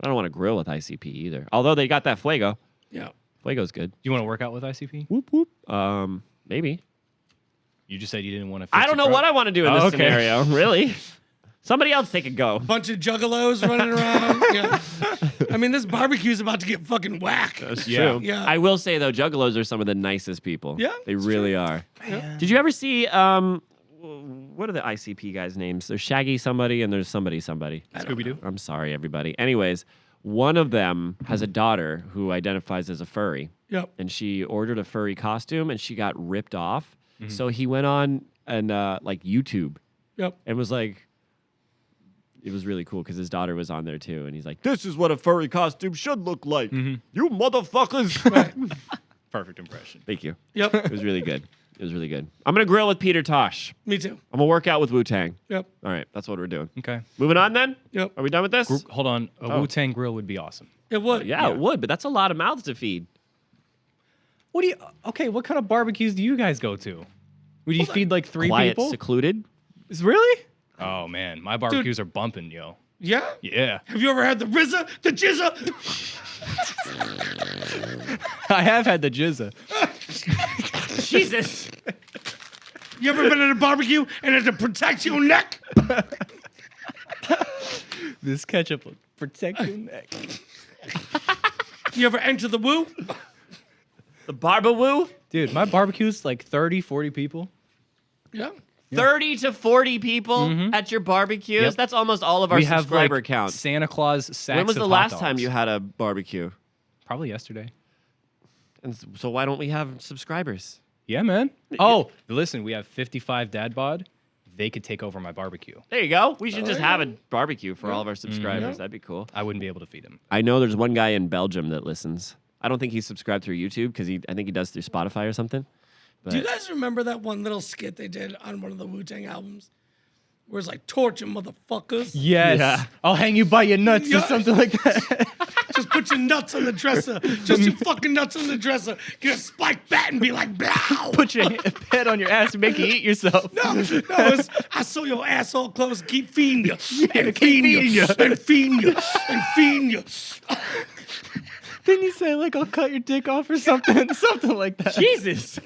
Speaker 2: I don't want to grill with ICP either. Although they got that Fuego.
Speaker 3: Yeah.
Speaker 2: Fuego's good.
Speaker 4: You want to work out with ICP?
Speaker 2: Whoop whoop. Maybe.
Speaker 4: You just said you didn't want to.
Speaker 2: I don't know what I want to do in this scenario. Really. Somebody else take a go.
Speaker 3: Bunch of juggalos running around. Yeah. I mean, this barbecue's about to get fucking whack.
Speaker 2: That's
Speaker 4: Yeah.
Speaker 2: true.
Speaker 3: Yeah.
Speaker 2: I will say though, juggalos are some of the nicest people.
Speaker 3: Yeah,
Speaker 2: They
Speaker 3: it's
Speaker 2: really are. Did you ever see what are the ICP guys' names? There's Shaggy somebody and there's somebody.
Speaker 4: Scooby Doo.
Speaker 2: I'm sorry, everybody. Anyways, one of them has a daughter who identifies as a furry,
Speaker 3: Yep.
Speaker 2: and she ordered a furry costume and she got ripped off. So he went on and like YouTube
Speaker 3: Yep.
Speaker 2: and was like, it was really cool because his daughter was on there too, and he's like, "This is what a furry costume should look like, you motherfuckers."
Speaker 4: Perfect impression.
Speaker 2: Thank you.
Speaker 3: Yep.
Speaker 2: It was really good. It was really good. I'm gonna grill with Peter Tosh.
Speaker 3: Me too.
Speaker 2: I'm gonna work out with Wu Tang.
Speaker 3: Yep.
Speaker 2: All right, that's what we're doing.
Speaker 4: Okay.
Speaker 2: Moving on then.
Speaker 3: Yep.
Speaker 2: Are we done with this?
Speaker 4: Hold on. A
Speaker 2: Oh.
Speaker 4: Wu-Tang grill would be awesome.
Speaker 3: It would.
Speaker 2: Yeah, it would, but that's a lot of mouths to feed.
Speaker 4: What do you? Okay, what kind of barbecues do you guys go to? Would you feed like 3
Speaker 2: Quiet,
Speaker 4: people?
Speaker 2: secluded.
Speaker 4: Really? Oh man, my barbecues are bumping, yo.
Speaker 3: Yeah.
Speaker 4: Yeah.
Speaker 3: Have you ever had the RZA, the Jizza?
Speaker 4: I have had the jizza.
Speaker 2: Jesus.
Speaker 3: You ever been at a barbecue and had to protect your neck?
Speaker 4: This ketchup will protect your neck.
Speaker 3: You ever enter the woo?
Speaker 2: The Barbawoo.
Speaker 4: Dude, my barbecue's like 30, 40 people.
Speaker 3: Yeah.
Speaker 2: 30 to 40 people at your barbecues.
Speaker 4: Yep.
Speaker 2: That's almost all of our
Speaker 4: We have
Speaker 2: subscriber
Speaker 4: like
Speaker 2: count.
Speaker 4: Santa Claus sacks
Speaker 2: When was the
Speaker 4: of
Speaker 2: last
Speaker 4: hot
Speaker 2: time
Speaker 4: dogs.
Speaker 2: you had a barbecue?
Speaker 4: Probably yesterday.
Speaker 2: And so why don't we have subscribers?
Speaker 4: Yeah, man. Oh, listen, we have 55 DadBod. They could take over my barbecue.
Speaker 2: There you go. We should just
Speaker 3: there
Speaker 2: have
Speaker 3: you
Speaker 2: a barbecue for all of our subscribers.
Speaker 3: Yeah.
Speaker 2: That'd be cool.
Speaker 4: I wouldn't be able to feed them.
Speaker 2: I know there's one guy in Belgium that listens. I don't think he's subscribed through YouTube because I think he does through Spotify or something. But
Speaker 3: Do you guys remember that one little skit they did on one of the Wu-Tang albums? Where it's like, torture motherfuckers.
Speaker 4: Yes.
Speaker 2: Yeah.
Speaker 4: I'll hang you by your nuts
Speaker 3: Yeah.
Speaker 4: or something like that.
Speaker 3: Just put your nuts on the dresser. Just your fucking nuts on the dresser. Get a spike bat and be like, blow.
Speaker 4: Put your head on your ass and make you eat yourself.
Speaker 3: No, it's, I saw your asshole close. Keep feeding you. And
Speaker 4: keep
Speaker 3: feeding you.
Speaker 4: feeding you.
Speaker 3: And feeding you. And feeding you.
Speaker 4: Didn't you say like I'll cut your dick off or something? Something like that.
Speaker 2: Jesus.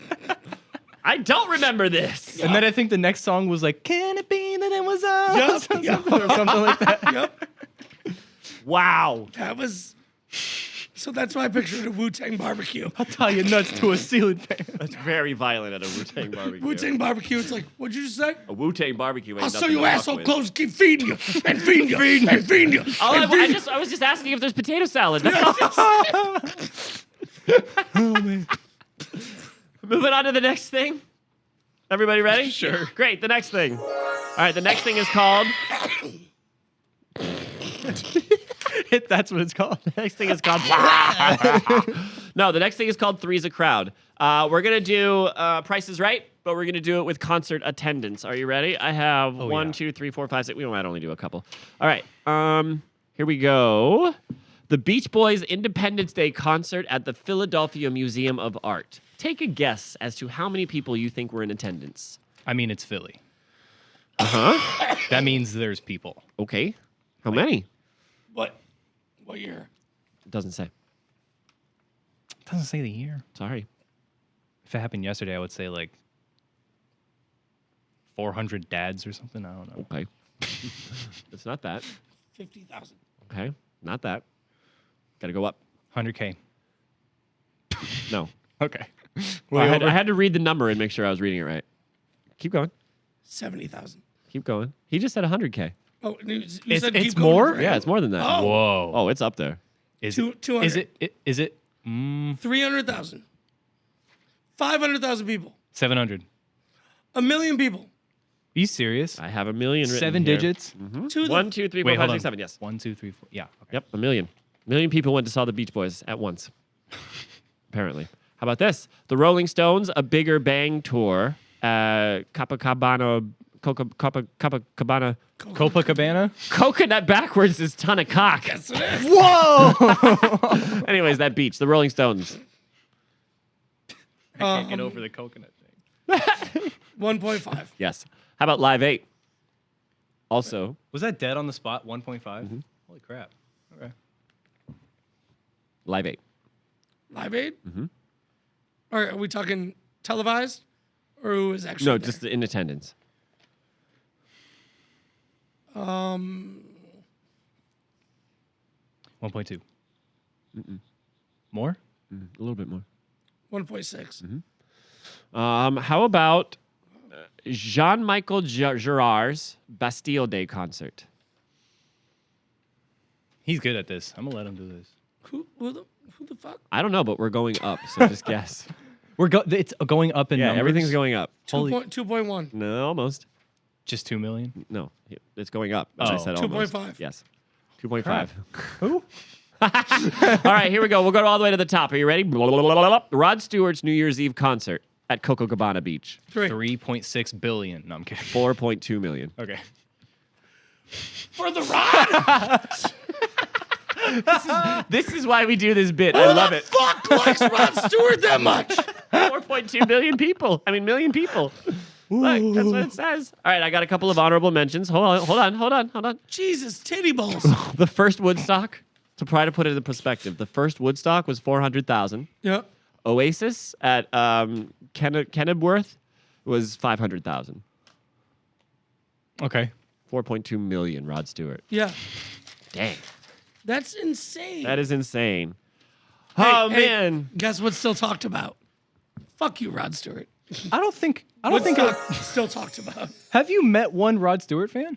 Speaker 2: I don't remember this.
Speaker 4: And then I think the next song was like, "Can it be that it was us?"
Speaker 3: Yep, yep.
Speaker 4: or something like that.
Speaker 3: Yep.
Speaker 2: Wow.
Speaker 3: That was. So that's why I pictured a Wu-Tang barbecue.
Speaker 4: I'll tie your nuts to a ceiling fan.
Speaker 2: That's very violent at a Wu-Tang barbecue.
Speaker 3: Wu-Tang barbecue. It's like, what'd you just say?
Speaker 2: A Wu-Tang barbecue ain't
Speaker 3: I'll sew
Speaker 2: nothing
Speaker 3: your
Speaker 2: to fuck
Speaker 3: asshole
Speaker 2: with.
Speaker 3: close. Keep feeding you. And feeding you. And feeding you.
Speaker 2: Oh,
Speaker 3: and feeding you.
Speaker 2: I was just asking if there's potato salad. That's all.
Speaker 4: Oh man.
Speaker 2: Moving on to the next thing. Everybody ready?
Speaker 4: Sure.
Speaker 2: Great. The next thing. All right. The next thing is called.
Speaker 4: That's what it's called.
Speaker 2: The next thing is called. No, the next thing is called Three's a Crowd. We're gonna do Price is Right, but we're going to do it with concert attendance. Are you ready? I have
Speaker 4: Oh,
Speaker 2: 1,
Speaker 4: yeah.
Speaker 2: 2, 3, 4, 5, 6. We might only do a couple. All right. Here we go. The Beach Boys Independence Day concert at the Philadelphia Museum of Art. Take a guess as to how many people you think were in attendance.
Speaker 4: I mean, it's Philly.
Speaker 2: Uh-huh.
Speaker 4: That means there's people.
Speaker 2: Okay. How many?
Speaker 3: What year?
Speaker 2: It doesn't say.
Speaker 4: Doesn't say the year.
Speaker 2: Sorry.
Speaker 4: If it happened yesterday, I would say like 400 dads or something. I don't know.
Speaker 2: Okay. It's not that.
Speaker 3: 50,000.
Speaker 2: Okay. Not that. Got to go up.
Speaker 4: 100K.
Speaker 2: No.
Speaker 4: Okay.
Speaker 2: I had to read the number and make sure I was reading it right. Keep going.
Speaker 3: 70,000.
Speaker 2: Keep going. He just said 100K.
Speaker 3: Oh, you
Speaker 4: It's-
Speaker 3: said
Speaker 4: it's
Speaker 3: keep going
Speaker 4: more?
Speaker 3: forever.
Speaker 2: Yeah, it's more than that.
Speaker 3: Oh.
Speaker 4: Whoa.
Speaker 2: Oh, it's up there.
Speaker 4: Is
Speaker 3: Two-
Speaker 4: it?
Speaker 3: 200.
Speaker 4: Is it?
Speaker 3: 300,000. 500,000 people.
Speaker 4: 700.
Speaker 3: 1 million people.
Speaker 4: Are you serious?
Speaker 2: I have a million written
Speaker 4: 7
Speaker 2: here.
Speaker 4: digits?
Speaker 3: To the
Speaker 2: 1, 2, 3, 4,
Speaker 4: Wait,
Speaker 2: 5,
Speaker 4: hold
Speaker 2: 6,
Speaker 4: on.
Speaker 2: 7. Yes.
Speaker 4: 1, 2, 3, 4. Yeah. Okay.
Speaker 2: Yep, a million. Million people went to saw the Beach Boys at once. Apparently. How about this? The Rolling Stones, a bigger bang tour. Copacabana.
Speaker 4: Copacabana.
Speaker 2: Coconut backwards is ton of cock.
Speaker 3: Yes, it is.
Speaker 4: Whoa!
Speaker 2: Anyways, that beach, the Rolling Stones.
Speaker 4: I can't get over the coconut thing.
Speaker 3: 1.5.
Speaker 2: Yes. How about Live 8? Also,
Speaker 4: Was that dead on the spot? 1.5? Holy crap. Okay.
Speaker 2: Live 8.
Speaker 3: Live Aid? Mm-hmm. Are we talking televised? Or who is actually
Speaker 2: No,
Speaker 3: there?
Speaker 2: just in attendance.
Speaker 4: 1.2. More?
Speaker 2: A little bit more.
Speaker 3: 1.6.
Speaker 2: How about Jean-Michel Jarre's Bastille Day concert?
Speaker 4: He's good at this. I'm going to let him do this.
Speaker 3: Who the fuck?
Speaker 2: I don't know, but we're going up, so just guess.
Speaker 4: It's going up in
Speaker 2: Yeah,
Speaker 4: numbers?
Speaker 2: everything's going up.
Speaker 4: Holy-
Speaker 3: 2.1.
Speaker 2: No, almost.
Speaker 4: Just 2 million?
Speaker 2: No, it's going up. As I
Speaker 4: Oh.
Speaker 2: said, almost.
Speaker 3: 2.5.
Speaker 2: Yes, 2.5.
Speaker 4: Who?
Speaker 2: All right, here we go. We'll go all the way to the top. Are you ready? Rod Stewart's New Year's Eve concert at Copacabana Beach.
Speaker 3: 3.
Speaker 4: 3.6 billion. No, I'm kidding.
Speaker 2: 4.2 million.
Speaker 4: Okay.
Speaker 3: For the rod?
Speaker 2: This is why we do this bit. I love it.
Speaker 3: Fuck likes Rod Stewart that much?
Speaker 2: 4.2 billion people. I mean, million people. Look, that's what it says. All right, I got a couple of honorable mentions. Hold on.
Speaker 3: Jesus, titty balls.
Speaker 2: The first Woodstock, to try to put it in perspective, the first Woodstock was 400,000.
Speaker 3: Yep.
Speaker 2: Oasis at Kenilworth was 500,000.
Speaker 4: Okay.
Speaker 2: 4.2 million, Rod Stewart.
Speaker 3: Yeah.
Speaker 2: Dang.
Speaker 3: That's insane.
Speaker 2: That is insane.
Speaker 3: Hey,
Speaker 2: Oh,
Speaker 3: hey,
Speaker 2: man.
Speaker 3: Guess what's still talked about? Fuck you, Rod Stewart.
Speaker 4: I don't think.
Speaker 3: Still talked about.
Speaker 4: Have you met one Rod Stewart fan?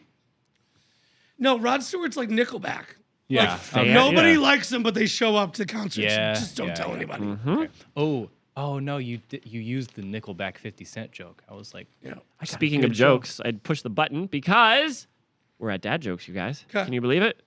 Speaker 3: No, Rod Stewart's like Nickelback.
Speaker 4: Yeah.
Speaker 3: Like,
Speaker 2: okay.
Speaker 3: nobody
Speaker 2: Yeah.
Speaker 3: likes him, but they show up to concerts.
Speaker 4: Yeah,
Speaker 3: Just don't
Speaker 4: yeah,
Speaker 3: tell
Speaker 4: yeah.
Speaker 3: anybody.
Speaker 4: Okay. Oh no! You used the Nickelback 50 Cent joke. I was like,
Speaker 3: You know.
Speaker 4: I got a
Speaker 2: Speaking of
Speaker 4: good joke.
Speaker 2: jokes, I'd push the button because we're at dad jokes, you guys.
Speaker 3: 'Kay.
Speaker 2: Can you believe it?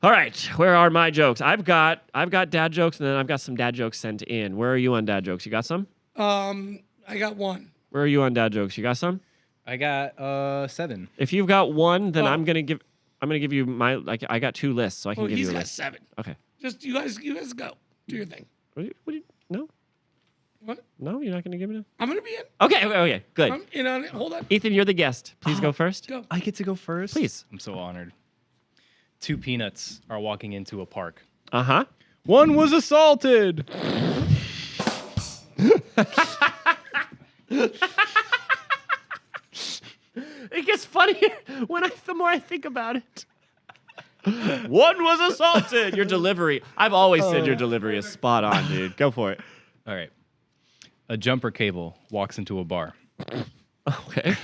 Speaker 2: All right, where are my jokes? I've got dad jokes, and then I've got some dad jokes sent in. Where are you on dad jokes? You got some?
Speaker 3: I got one.
Speaker 2: Where are you on dad jokes? You got some?
Speaker 4: I got 7.
Speaker 2: If you've got one, then
Speaker 3: Oh.
Speaker 2: I'm gonna give you my I got 2 lists, so I can
Speaker 3: Oh,
Speaker 2: give
Speaker 3: he's
Speaker 2: you a
Speaker 3: got
Speaker 2: list.
Speaker 3: 7.
Speaker 2: Okay.
Speaker 3: Just you guys go. Do your thing.
Speaker 2: No,
Speaker 3: What?
Speaker 2: no, you're not gonna give me.
Speaker 3: I'm gonna be in.
Speaker 2: Okay, good.
Speaker 3: I'm in on it. Hold on.
Speaker 2: Ethan, you're the guest. Please go first.
Speaker 3: Go.
Speaker 4: I get to go first.
Speaker 2: Please.
Speaker 4: I'm so honored. 2 peanuts are walking into a park.
Speaker 2: Uh huh.
Speaker 4: One was assaulted.
Speaker 2: It gets funnier the more I think about it. One was assaulted. Your delivery. I've always said your delivery is spot on, dude. Go for it.
Speaker 4: All right. A jumper cable walks into a bar.
Speaker 2: Okay.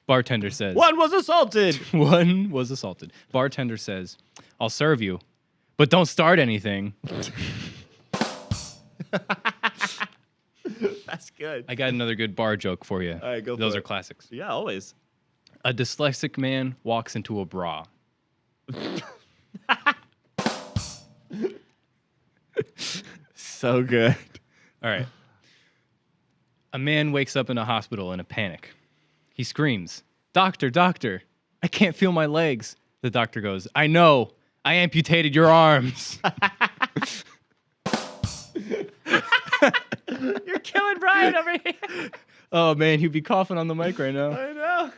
Speaker 4: Bartender says,
Speaker 2: One was assaulted.
Speaker 4: One was assaulted. Bartender says, I'll serve you, but don't start anything.
Speaker 2: That's good.
Speaker 4: I got another good bar joke for you.
Speaker 2: All right, go
Speaker 4: Those
Speaker 2: for
Speaker 4: are
Speaker 2: it.
Speaker 4: classics.
Speaker 2: Yeah, always.
Speaker 4: A dyslexic man walks into a bra.
Speaker 2: So good.
Speaker 4: All right. A man wakes up in a hospital in a panic. He screams, "Doctor, doctor, I can't feel my legs." The doctor goes, "I know. I amputated your arms."
Speaker 2: You're killing Brian over here.
Speaker 4: Oh, man, he'd be coughing on the mic right now.
Speaker 2: I know.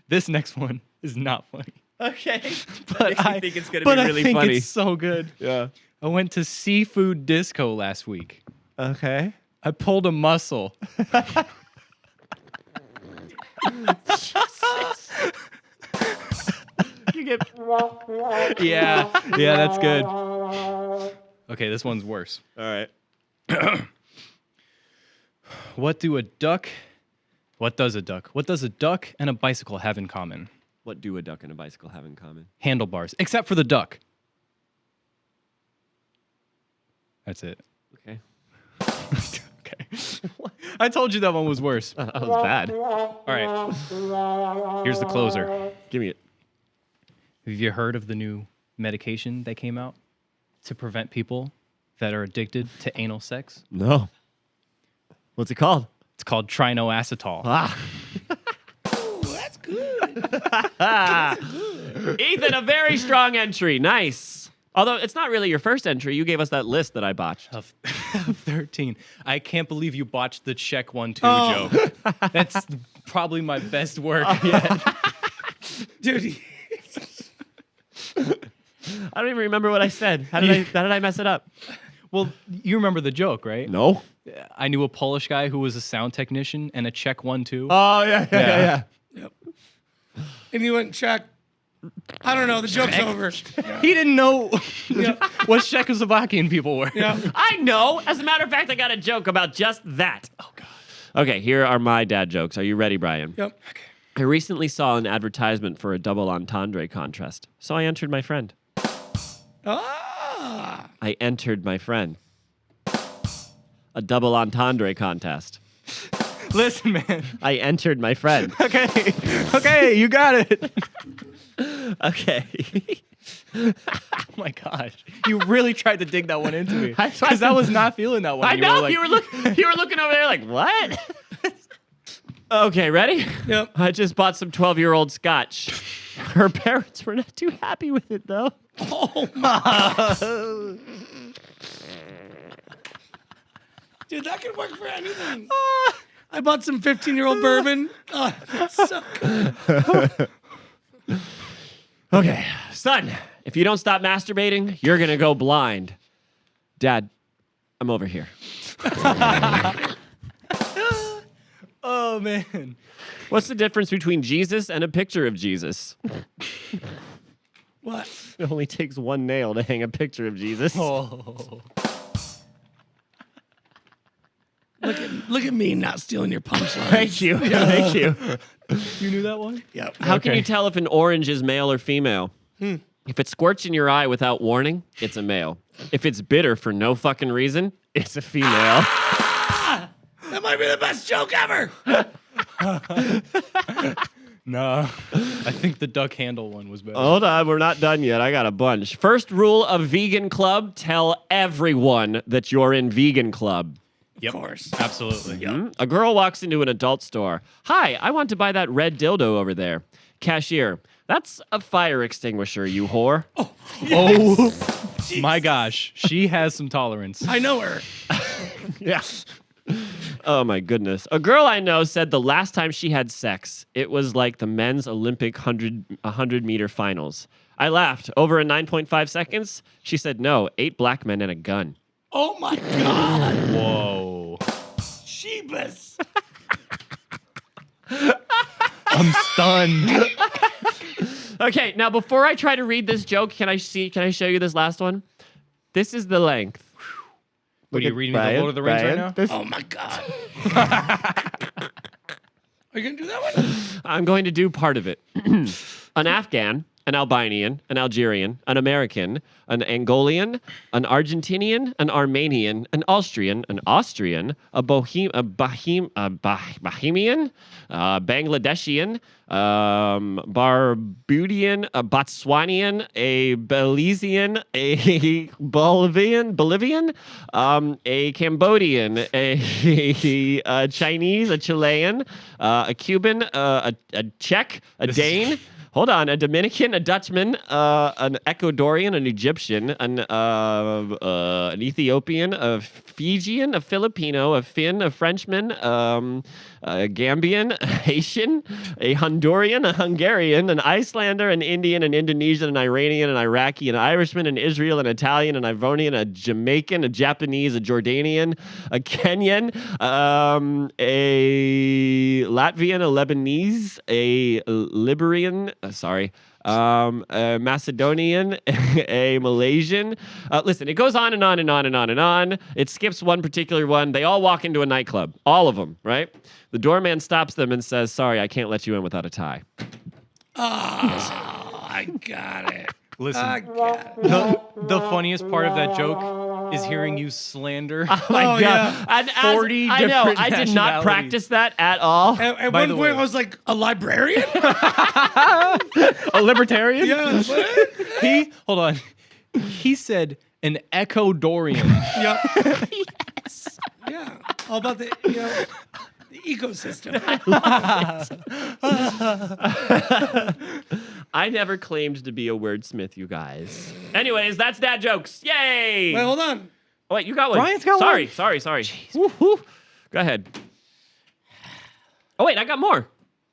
Speaker 4: This next one is not funny.
Speaker 2: Okay.
Speaker 4: But
Speaker 2: I think it's going to
Speaker 4: but
Speaker 2: be really
Speaker 4: I think
Speaker 2: funny.
Speaker 4: it's so good.
Speaker 2: Yeah.
Speaker 4: I went to seafood disco last week.
Speaker 2: Okay.
Speaker 4: I pulled a muscle.
Speaker 2: You get
Speaker 4: Yeah, that's good. Okay, this one's worse.
Speaker 2: all right.
Speaker 4: What does a duck and a bicycle have in common?
Speaker 2: What do a duck and a bicycle have in common?
Speaker 4: Handlebars, except for the duck. That's it.
Speaker 2: Okay.
Speaker 4: Okay. I told you that one was worse.
Speaker 2: That was bad.
Speaker 4: All right. Here's the closer.
Speaker 2: Give me it.
Speaker 4: Have you heard of the new medication that came out to prevent people that are addicted to anal sex?
Speaker 2: No. What's it called?
Speaker 4: It's called trinoacetol.
Speaker 2: Ah.
Speaker 3: Ooh, that's good.
Speaker 2: Ethan, a very strong entry. Nice. Although it's not really your first entry. You gave us that list that I botched.
Speaker 4: Of 13. I can't believe you botched the check 1-2
Speaker 3: Oh.
Speaker 4: joke. That's probably my best work yet.
Speaker 3: Dude,
Speaker 2: I don't even remember what I said. How did I mess it up?
Speaker 4: Well, you remember the joke, right?
Speaker 2: No.
Speaker 4: I knew a Polish guy who was a sound technician and a check 1-2.
Speaker 2: Oh, yeah.
Speaker 3: yep. And you went and checked. I don't know. The joke's over.
Speaker 4: He didn't know what Czechoslovakian people were.
Speaker 3: Yeah.
Speaker 2: I know. As a matter of fact, I got a joke about just that. Oh, God. Okay, here are my dad jokes. Are you ready, Brian?
Speaker 3: Yep.
Speaker 2: I recently saw an advertisement for a double entendre contest, so I entered my friend.
Speaker 3: Ah.
Speaker 2: I entered my friend. A double entendre contest.
Speaker 4: Listen, man.
Speaker 2: I entered my friend.
Speaker 4: Okay, you got it.
Speaker 2: Okay.
Speaker 4: Oh my gosh. You really tried to dig that one into me.
Speaker 2: I-
Speaker 4: Because I was not feeling that one.
Speaker 2: I
Speaker 4: You
Speaker 2: know
Speaker 4: were like,
Speaker 2: you were looking over there like, what? Okay, ready?
Speaker 3: Yep.
Speaker 2: I just bought some 12-year-old scotch. Her parents were not too happy with it though.
Speaker 3: Oh my. Dude, that could work for anything. I bought some 15-year-old bourbon. Oh, that's so good.
Speaker 2: Okay, son, if you don't stop masturbating, you're gonna go blind. Dad, I'm over here.
Speaker 4: oh, man.
Speaker 2: What's the difference between Jesus and a picture of Jesus?
Speaker 3: What?
Speaker 2: It only takes one nail to hang a picture of Jesus.
Speaker 4: Oh.
Speaker 3: Look at me not stealing your punchline.
Speaker 2: Thank you. Thank you.
Speaker 4: You knew that one?
Speaker 3: Yep.
Speaker 2: How can
Speaker 4: Okay.
Speaker 2: you tell if an orange is male or female? If it squirts in your eye without warning, it's a male. If it's bitter for no fucking reason, it's a female.
Speaker 3: That might be the best joke ever.
Speaker 4: No. I think the duck handle one was better.
Speaker 2: Hold on, we're not done yet. I got a bunch. First rule of Vegan Club, tell everyone that you're in Vegan Club.
Speaker 4: Yep.
Speaker 3: Of course.
Speaker 4: Absolutely.
Speaker 2: A girl walks into an adult store. Hi, I want to buy that red dildo over there. Cashier, that's a fire extinguisher, you whore.
Speaker 4: Oh, my gosh. She has some tolerance.
Speaker 3: I know her.
Speaker 2: Yeah. Oh my goodness. A girl I know said the last time she had sex, it was like the men's Olympic 100-meter finals. I laughed. Over in 9.5 seconds, she said no, 8 black men and a gun.
Speaker 3: Oh my God.
Speaker 4: Whoa.
Speaker 3: Sheebus.
Speaker 4: I'm stunned.
Speaker 2: Okay, now before I try to read this joke, can I show you this last one? This is the length.
Speaker 4: What, are
Speaker 2: Look
Speaker 4: you
Speaker 2: at
Speaker 4: reading
Speaker 2: Brian,
Speaker 4: the Lord of the Rings
Speaker 2: Brian,
Speaker 4: right now?
Speaker 2: this-
Speaker 3: Oh my God. Are you gonna do that one?
Speaker 2: I'm going to do part of it. An Afghan an Albanian, an Algerian, an American, an Angolian, an Argentinian, an Armenian, an Austrian, a Bohemian, Bangladeshian, Barbadian, a Botswanian, a Belizean, a Bolivian, a Cambodian, a Chinese, a Chilean, a Cuban, a Czech, a Dane. Hold on, a Dominican, a Dutchman, an Ecuadorian, an Egyptian, an Ethiopian, a Fijian, a Filipino, a Finn, a Frenchman, a Gambian, a Haitian, a Honduran, a Hungarian, an Icelander, an Indian, an Indonesian, an Iranian, an Iraqi, an Irishman, an Israel, an Italian, an Ivorian, a Jamaican, a Japanese, a Jordanian, a Kenyan, a Latvian, a Lebanese, a Liberian, a Macedonian, a Malaysian. Listen, it goes on and on and on and on and on. It skips one particular one. They all walk into a nightclub, all of them, right? The doorman stops them and says, "Sorry, I can't let you in without a tie."
Speaker 3: Oh, I got it.
Speaker 4: Listen,
Speaker 3: I got it.
Speaker 4: the funniest part of that joke is hearing you slander.
Speaker 2: Oh my God.
Speaker 3: yeah.
Speaker 2: And
Speaker 4: 40
Speaker 2: I know,
Speaker 4: different
Speaker 2: I did not
Speaker 4: nationalities.
Speaker 2: practice that at all.
Speaker 3: At
Speaker 4: By
Speaker 3: one
Speaker 4: the
Speaker 3: point,
Speaker 4: way-
Speaker 3: I was like, a librarian?
Speaker 4: A libertarian?
Speaker 3: Yeah. What?
Speaker 4: Hold on. He said an Ecuadorian.
Speaker 3: Yep. Yeah. All about the ecosystem.
Speaker 2: I never claimed to be a wordsmith, you guys. Anyways, that's dad jokes. Yay!
Speaker 3: Wait, hold on.
Speaker 2: Oh, wait, you got one.
Speaker 4: Brian's got
Speaker 2: sorry,
Speaker 4: one.
Speaker 2: Sorry. Woo-hoo. Go ahead. Oh, wait, I got more.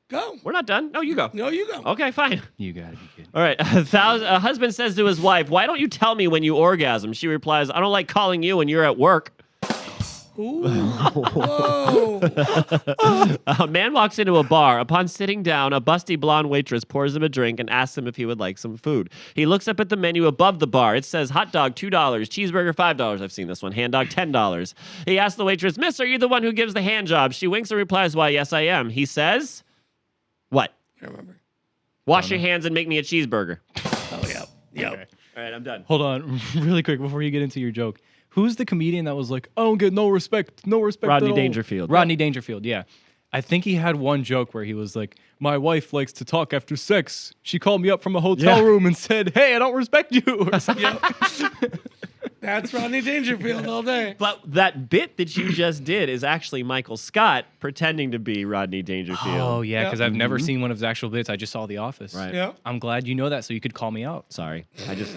Speaker 3: Go.
Speaker 2: We're not done. No, you go.
Speaker 3: No, you go.
Speaker 2: Okay, fine.
Speaker 4: You gotta be kidding.
Speaker 2: All right. A husband says to his wife, "Why don't you tell me when you orgasm?" She replies, "I don't like calling you when you're at work."
Speaker 3: Ooh. Whoa.
Speaker 2: A man walks into a bar. Upon sitting down, a busty blonde waitress pours him a drink and asks him if he would like some food. He looks up at the menu above the bar. It says hot dog $2, cheeseburger $5. I've seen this one. Hand dog $10. He asks the waitress, "Miss, are you the one who gives the hand job?" She winks and replies, "Why, yes, I am." He says, "What?
Speaker 3: I remember.
Speaker 2: Wash your hands and make me a cheeseburger."
Speaker 3: Oh, yeah. Yep.
Speaker 4: Okay.
Speaker 2: All right, I'm done.
Speaker 4: Hold on, really quick before you get into your joke. Who's the comedian that was like, "I don't get no respect at
Speaker 2: Rodney
Speaker 4: all?"
Speaker 2: Dangerfield.
Speaker 4: Rodney Dangerfield, yeah. I think he had one joke where he was like, "My wife likes to talk after sex. She called me up from a hotel
Speaker 2: Yeah.
Speaker 4: room and said, 'Hey, I don't respect you.'" Or something.
Speaker 3: That's Rodney Dangerfield all day.
Speaker 2: But that bit that you just did is actually Michael Scott pretending to be Rodney Dangerfield.
Speaker 4: Oh, yeah, because
Speaker 3: Yeah.
Speaker 4: I've never seen one of his actual bits. I just saw The Office.
Speaker 2: Right.
Speaker 3: Yeah.
Speaker 4: I'm glad you know that so you could call me out.
Speaker 2: Sorry.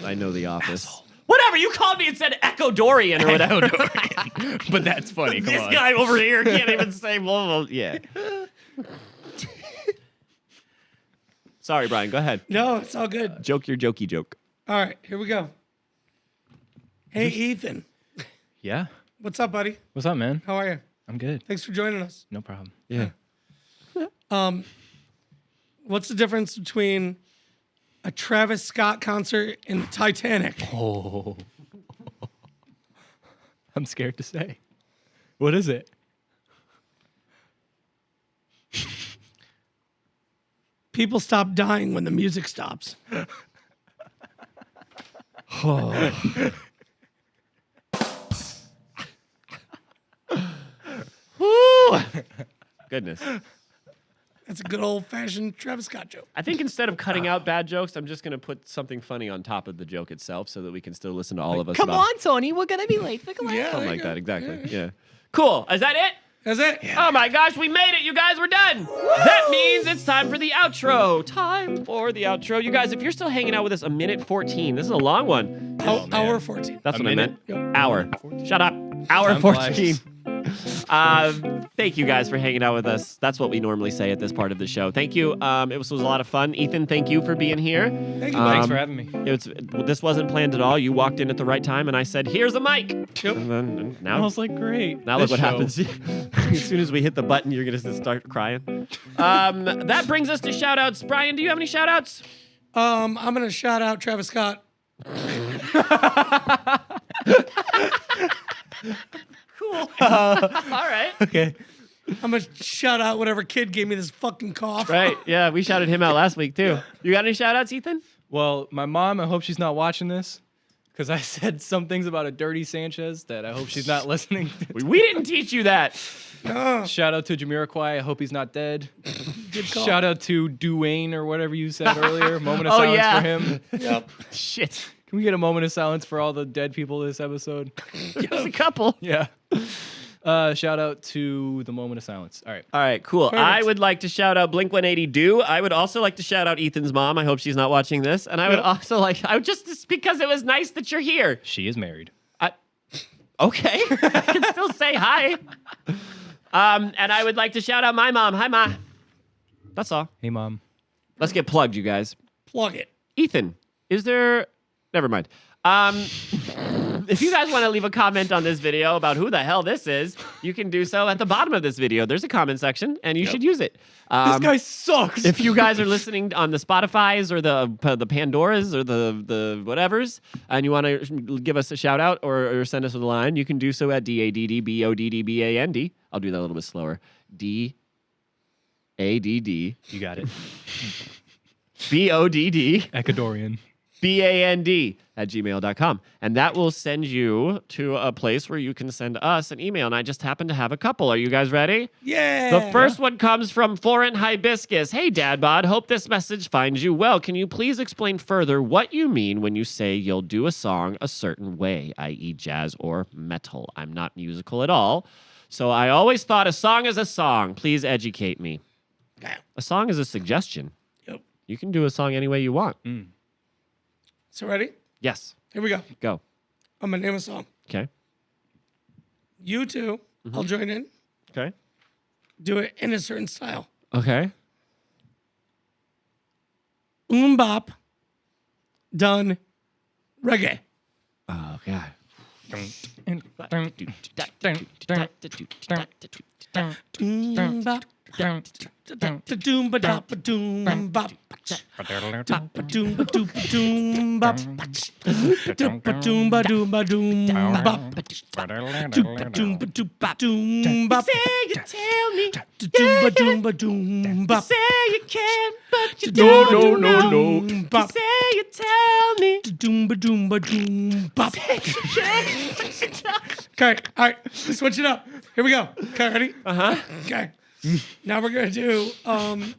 Speaker 2: I know The Office. Whatever, you called me and said Ecuadorian or whatever.
Speaker 4: But that's funny. Come
Speaker 2: This
Speaker 4: on.
Speaker 2: guy over here can't even say blah, blah. Yeah. Sorry, Brian. Go ahead.
Speaker 3: No, it's all good.
Speaker 2: Joke your jokey joke.
Speaker 3: All right, here we go. Hey, Ethan.
Speaker 4: Yeah.
Speaker 3: What's up, buddy?
Speaker 4: What's up, man?
Speaker 3: How are you?
Speaker 4: I'm good.
Speaker 3: Thanks for joining us.
Speaker 4: No problem.
Speaker 2: Yeah.
Speaker 3: What's the difference between a Travis Scott concert and the Titanic?
Speaker 4: Oh. I'm scared to say. What is it?
Speaker 3: People stop dying when the music stops.
Speaker 2: Woo! Goodness.
Speaker 3: That's a good old-fashioned Travis Scott joke.
Speaker 2: I think instead of cutting out bad jokes, I'm just going to put something funny on top of the joke itself so that we can still listen to all of us.
Speaker 5: Come
Speaker 2: about
Speaker 5: on, Tony. We're gonna be late for class.
Speaker 3: Yeah,
Speaker 2: Something
Speaker 3: there
Speaker 2: like
Speaker 3: you go.
Speaker 2: that. Exactly. Yeah. Cool. Is that it?
Speaker 3: That's it.
Speaker 2: Oh my gosh, we made it, you guys, we're done. That means it's time for the outro. Time for the outro. You guys, if you're still hanging out with us, a minute 14. This is a long one.
Speaker 3: Hour 14.
Speaker 2: That's
Speaker 4: A
Speaker 2: what I
Speaker 4: minute?
Speaker 2: meant. Hour. Shut up. Hour
Speaker 4: Time
Speaker 2: 14.
Speaker 4: flies.
Speaker 2: Thank you guys for hanging out with us. That's what we normally say at this part of the show. Thank you. It was a lot of fun. Ethan, thank you for being here.
Speaker 3: Thank you,
Speaker 4: Thanks
Speaker 3: buddy.
Speaker 4: for having me.
Speaker 2: This wasn't planned at all. You walked in at the right time, and I said, "Here's a mic."
Speaker 3: Yep.
Speaker 2: And then
Speaker 4: I
Speaker 2: now,
Speaker 4: was like, great.
Speaker 2: now look
Speaker 4: This
Speaker 2: what
Speaker 4: show.
Speaker 2: happens. As soon as we hit the button, you're gonna start crying. That brings us to shout outs. Brian, do you have any shout outs?
Speaker 3: I'm gonna shout out Travis Scott.
Speaker 2: Cool. All right.
Speaker 4: Okay.
Speaker 3: I'm gonna shout out whatever kid gave me this fucking cough.
Speaker 2: Right. Yeah, we shouted him out last week too. You got any shout outs, Ethan?
Speaker 4: Well, my mom, I hope she's not watching this because I said some things about a dirty Sanchez that I hope she's not listening.
Speaker 2: We didn't teach you that.
Speaker 4: Shout out to Jamiroquai. I hope he's not dead.
Speaker 3: Good call.
Speaker 4: Shout out to Duane or whatever you said earlier. Moment of
Speaker 2: Oh,
Speaker 4: silence
Speaker 2: yeah.
Speaker 4: for him.
Speaker 3: Yep.
Speaker 2: Shit.
Speaker 4: Can we get a moment of silence for all the dead people this episode?
Speaker 2: There's a couple.
Speaker 4: Yeah. Shout out to the moment of silence. All right.
Speaker 2: All right, cool.
Speaker 3: Perfect.
Speaker 2: I would like to shout out Blink-180 Do. I would also like to shout out Ethan's mom. I hope she's not watching this. And I would
Speaker 3: Yep.
Speaker 2: also I would just because it was nice that you're here.
Speaker 4: She is married.
Speaker 2: Okay. I can still say hi. And I would like to shout out my mom. Hi, Ma. That's all.
Speaker 4: Hey, Mom.
Speaker 2: Let's get plugged, you guys.
Speaker 3: Plug it.
Speaker 2: Ethan, is there... Never mind. If you guys want to leave a comment on this video about who the hell this is, you can do so at the bottom of this video. There's a comment section, and you should use it.
Speaker 4: This guy sucks.
Speaker 2: If you guys are listening on the Spotify's or the Pandoras or the whatevers, and you want to give us a shout out or send us a line, you can do so at DadBodBand. I'll do that a little bit slower. DADD
Speaker 4: You got it.
Speaker 2: BODD
Speaker 4: Ecuadorian.
Speaker 2: BAND@gmail.com. And that will send you to a place where you can send us an email. And I just happen to have a couple. Are you guys ready?
Speaker 3: Yeah.
Speaker 2: The first one comes from Florent Hibiscus. Hey, DadBod, hope this message finds you well. Can you please explain further what you mean when you say you'll do a song a certain way, i.e. jazz or metal? I'm not musical at all, so I always thought a song is a song. Please educate me.
Speaker 3: Okay.
Speaker 2: A song is a suggestion.
Speaker 3: Yep.
Speaker 2: You can do a song any way you want.
Speaker 3: So ready?
Speaker 2: Yes.
Speaker 3: Here we go.
Speaker 2: Go.
Speaker 3: I'm gonna name a song.
Speaker 2: Okay.
Speaker 3: You two, I'll join in.
Speaker 2: Okay.
Speaker 3: Do it in a certain style.
Speaker 2: Okay.
Speaker 3: Bop. Done. Reggae.
Speaker 2: Oh, God.
Speaker 3: Bop. Doom ba da ba doom bop. Doom ba doom ba doom bop. Doom ba doom ba doom ba doom bop. Doom ba doom ba doom ba doom bop.
Speaker 2: Say you tell me.
Speaker 3: Doom ba doom ba doom bop.
Speaker 2: Say you can, but you
Speaker 3: Doom
Speaker 2: don't.
Speaker 3: ba doom
Speaker 2: You
Speaker 3: bop.
Speaker 2: say you tell me.
Speaker 3: Doom ba doom ba doom bop. Okay, all right, let's switch it up. Here we go. Okay, ready? Okay. Now we're gonna do
Speaker 4: Can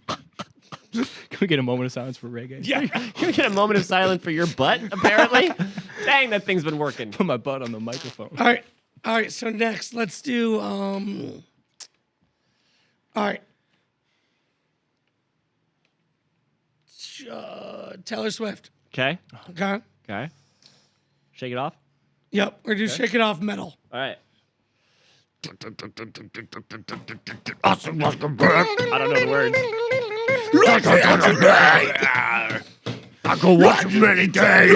Speaker 4: we get a moment of silence for reggae?
Speaker 3: yeah.
Speaker 2: Can we get a moment of silence for your butt, apparently? Dang, that thing's been working.
Speaker 4: Put my butt on the microphone.
Speaker 3: All right, so next let's do all right. Taylor Swift.
Speaker 2: Okay.
Speaker 3: Okay.
Speaker 2: Okay. Shake it off.
Speaker 3: Yep, we're gonna do Shake It Off metal.
Speaker 2: All right. I don't know the words.
Speaker 1: I could watch many days.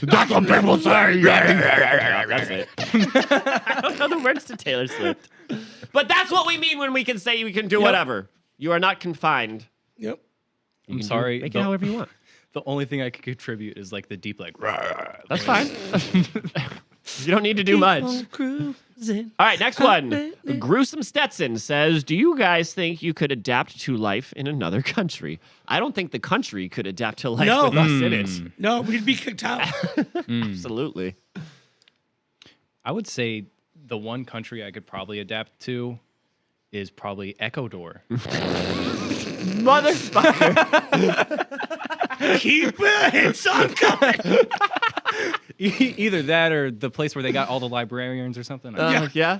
Speaker 1: That's what people say.
Speaker 2: That's it. I don't know the words to Taylor Swift. But that's what we mean when we can say we can do whatever. You are not confined.
Speaker 3: Yep.
Speaker 4: I'm sorry.
Speaker 2: Make it however you want.
Speaker 4: The only thing I could contribute is like the deep, like.
Speaker 2: That's fine. You don't need to do much. All right, next one. Gruesome Stetson says, do you guys think you could adapt to life in another country? I don't think the country could adapt to life
Speaker 3: No.
Speaker 2: with us in it.
Speaker 3: No, we'd be kicked out.
Speaker 2: Absolutely.
Speaker 4: I would say the one country I could probably adapt to is probably Ecuador.
Speaker 2: Motherfucker.
Speaker 3: Keep the hits on coming.
Speaker 4: Either that or the place where they got all the librarians or something.
Speaker 2: Yeah.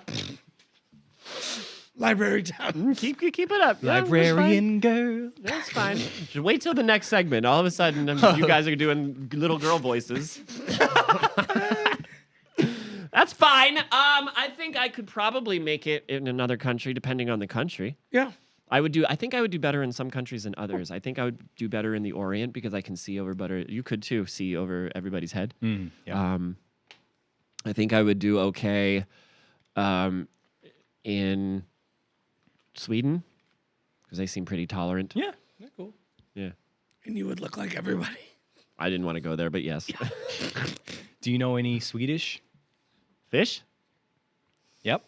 Speaker 3: Library town.
Speaker 2: Keep it up. Yeah,
Speaker 4: Librarian girl.
Speaker 2: That's fine. Just wait till the next segment. All of a sudden, you guys are doing little girl voices. That's fine. I think I could probably make it in another country, depending on the country.
Speaker 3: Yeah.
Speaker 2: I think I would do better in some countries than others. I think I would do better in the Orient because I can see over better. You could too see over everybody's head.
Speaker 4: Yeah.
Speaker 2: I think I would do okay in Sweden because they seem pretty tolerant.
Speaker 4: Yeah. That's cool.
Speaker 2: Yeah.
Speaker 3: And you would look like everybody.
Speaker 2: I didn't want to go there, but yes.
Speaker 4: Do you know any Swedish?
Speaker 2: Fish?
Speaker 4: Yep.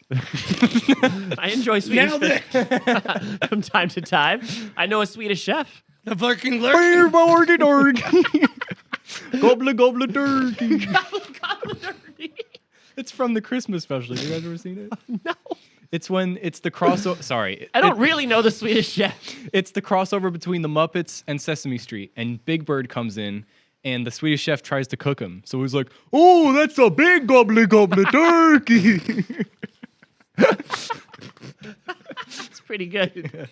Speaker 2: I enjoy Swedish
Speaker 3: Nailed
Speaker 2: fish
Speaker 3: it.
Speaker 2: from time to time. I know a Swedish chef.
Speaker 3: The fucking lurking.
Speaker 4: Gobbler, gobbler, turkey.
Speaker 2: Gobbler turkey.
Speaker 4: It's from the Christmas special. You guys ever seen it?
Speaker 2: No.
Speaker 4: It's when it's the crossover. Sorry.
Speaker 2: I don't really know the Swedish Chef.
Speaker 4: It's the crossover between the Muppets and Sesame Street. And Big Bird comes in, and the Swedish Chef tries to cook him. So he's like, oh, that's a big gobbler, gobbler turkey.
Speaker 2: It's pretty good.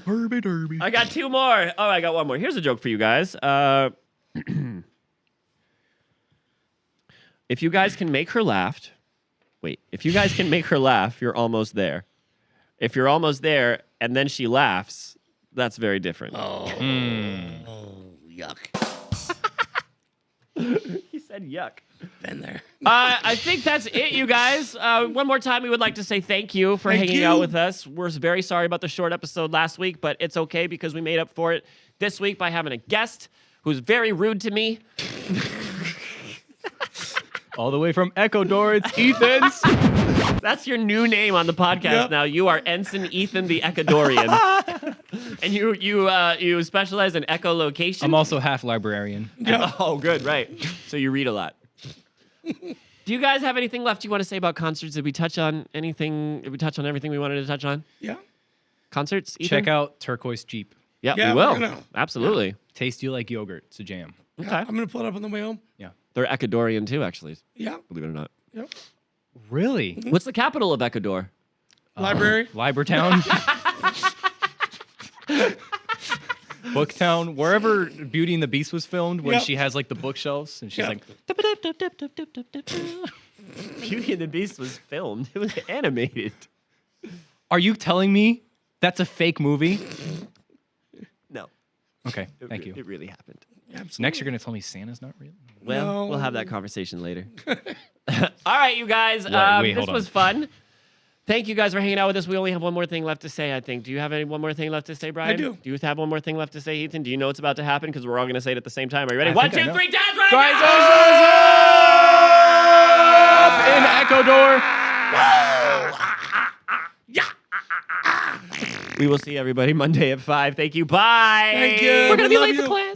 Speaker 4: Derby, derby.
Speaker 2: I got two more. Oh, I got one more. Here's a joke for you guys. If you guys can make her laugh, if you guys can make her laugh, you're almost there. If you're almost there and then she laughs, that's very different.
Speaker 3: Oh, yuck.
Speaker 2: He said yuck.
Speaker 3: Been there.
Speaker 2: I think that's it, you guys. One more time, we would like to say thank you for hanging out with us. We're very sorry about the short episode last week, but it's okay because we made up for it this week by having a guest who's very rude to me.
Speaker 4: All the way from Ecuador, it's Ethan's.
Speaker 2: That's your new name on the podcast now. You are Ensign Ethan the Ecuadorian. And you specialize in echolocation?
Speaker 4: I'm also half librarian.
Speaker 3: Yep.
Speaker 2: Oh, good, right. So you read a lot. Do you guys have anything left you want to say about concerts? Did we touch on anything? Did we touch on everything we wanted to touch on?
Speaker 3: Yeah.
Speaker 2: Concerts, Ethan?
Speaker 4: Check out Turquoise Jeep.
Speaker 2: Yeah,
Speaker 3: Yeah,
Speaker 2: we
Speaker 3: we're
Speaker 2: will.
Speaker 3: gonna-
Speaker 2: Absolutely.
Speaker 4: Taste you like yogurt. It's a jam.
Speaker 2: Okay.
Speaker 3: I'm going to pull it up on the way home.
Speaker 4: Yeah.
Speaker 2: They're Ecuadorian too, actually,
Speaker 3: Yeah.
Speaker 2: believe it or not.
Speaker 3: Yep.
Speaker 4: Really?
Speaker 2: What's the capital of Ecuador?
Speaker 3: Library.
Speaker 4: Libretown. Booktown. Wherever Beauty and the Beast was filmed, when
Speaker 3: Yep.
Speaker 4: she has like the bookshelves and she's
Speaker 3: Yep.
Speaker 4: like,
Speaker 2: Beauty and the Beast was filmed. It was animated.
Speaker 4: are you telling me that's a fake movie?
Speaker 2: No.
Speaker 4: Okay, thank you.
Speaker 2: It really happened.
Speaker 3: Absolutely.
Speaker 4: Next, you're going to tell me Santa's not real?
Speaker 2: Well,
Speaker 3: No.
Speaker 2: we'll have that conversation later. All right, you guys.
Speaker 4: Wait,
Speaker 2: this
Speaker 4: hold on.
Speaker 2: was fun. Thank you guys for hanging out with us. We only have one more thing left to say, I think. Do you have one more thing left to say, Brian?
Speaker 3: do.
Speaker 2: Do you have one more thing left to say, Ethan? Do you know what's about to happen? Because we're all going to say it at the same time. Are you ready?
Speaker 4: I
Speaker 2: 1,
Speaker 4: think I
Speaker 2: 2,
Speaker 4: know.
Speaker 2: 3, dance right
Speaker 4: Rise
Speaker 2: now!
Speaker 4: in Ecuador.
Speaker 2: We will see everybody Monday at 5. Thank you. Bye.
Speaker 3: Thank you.
Speaker 5: We're gonna be
Speaker 3: Love
Speaker 5: late for
Speaker 3: you.
Speaker 5: class.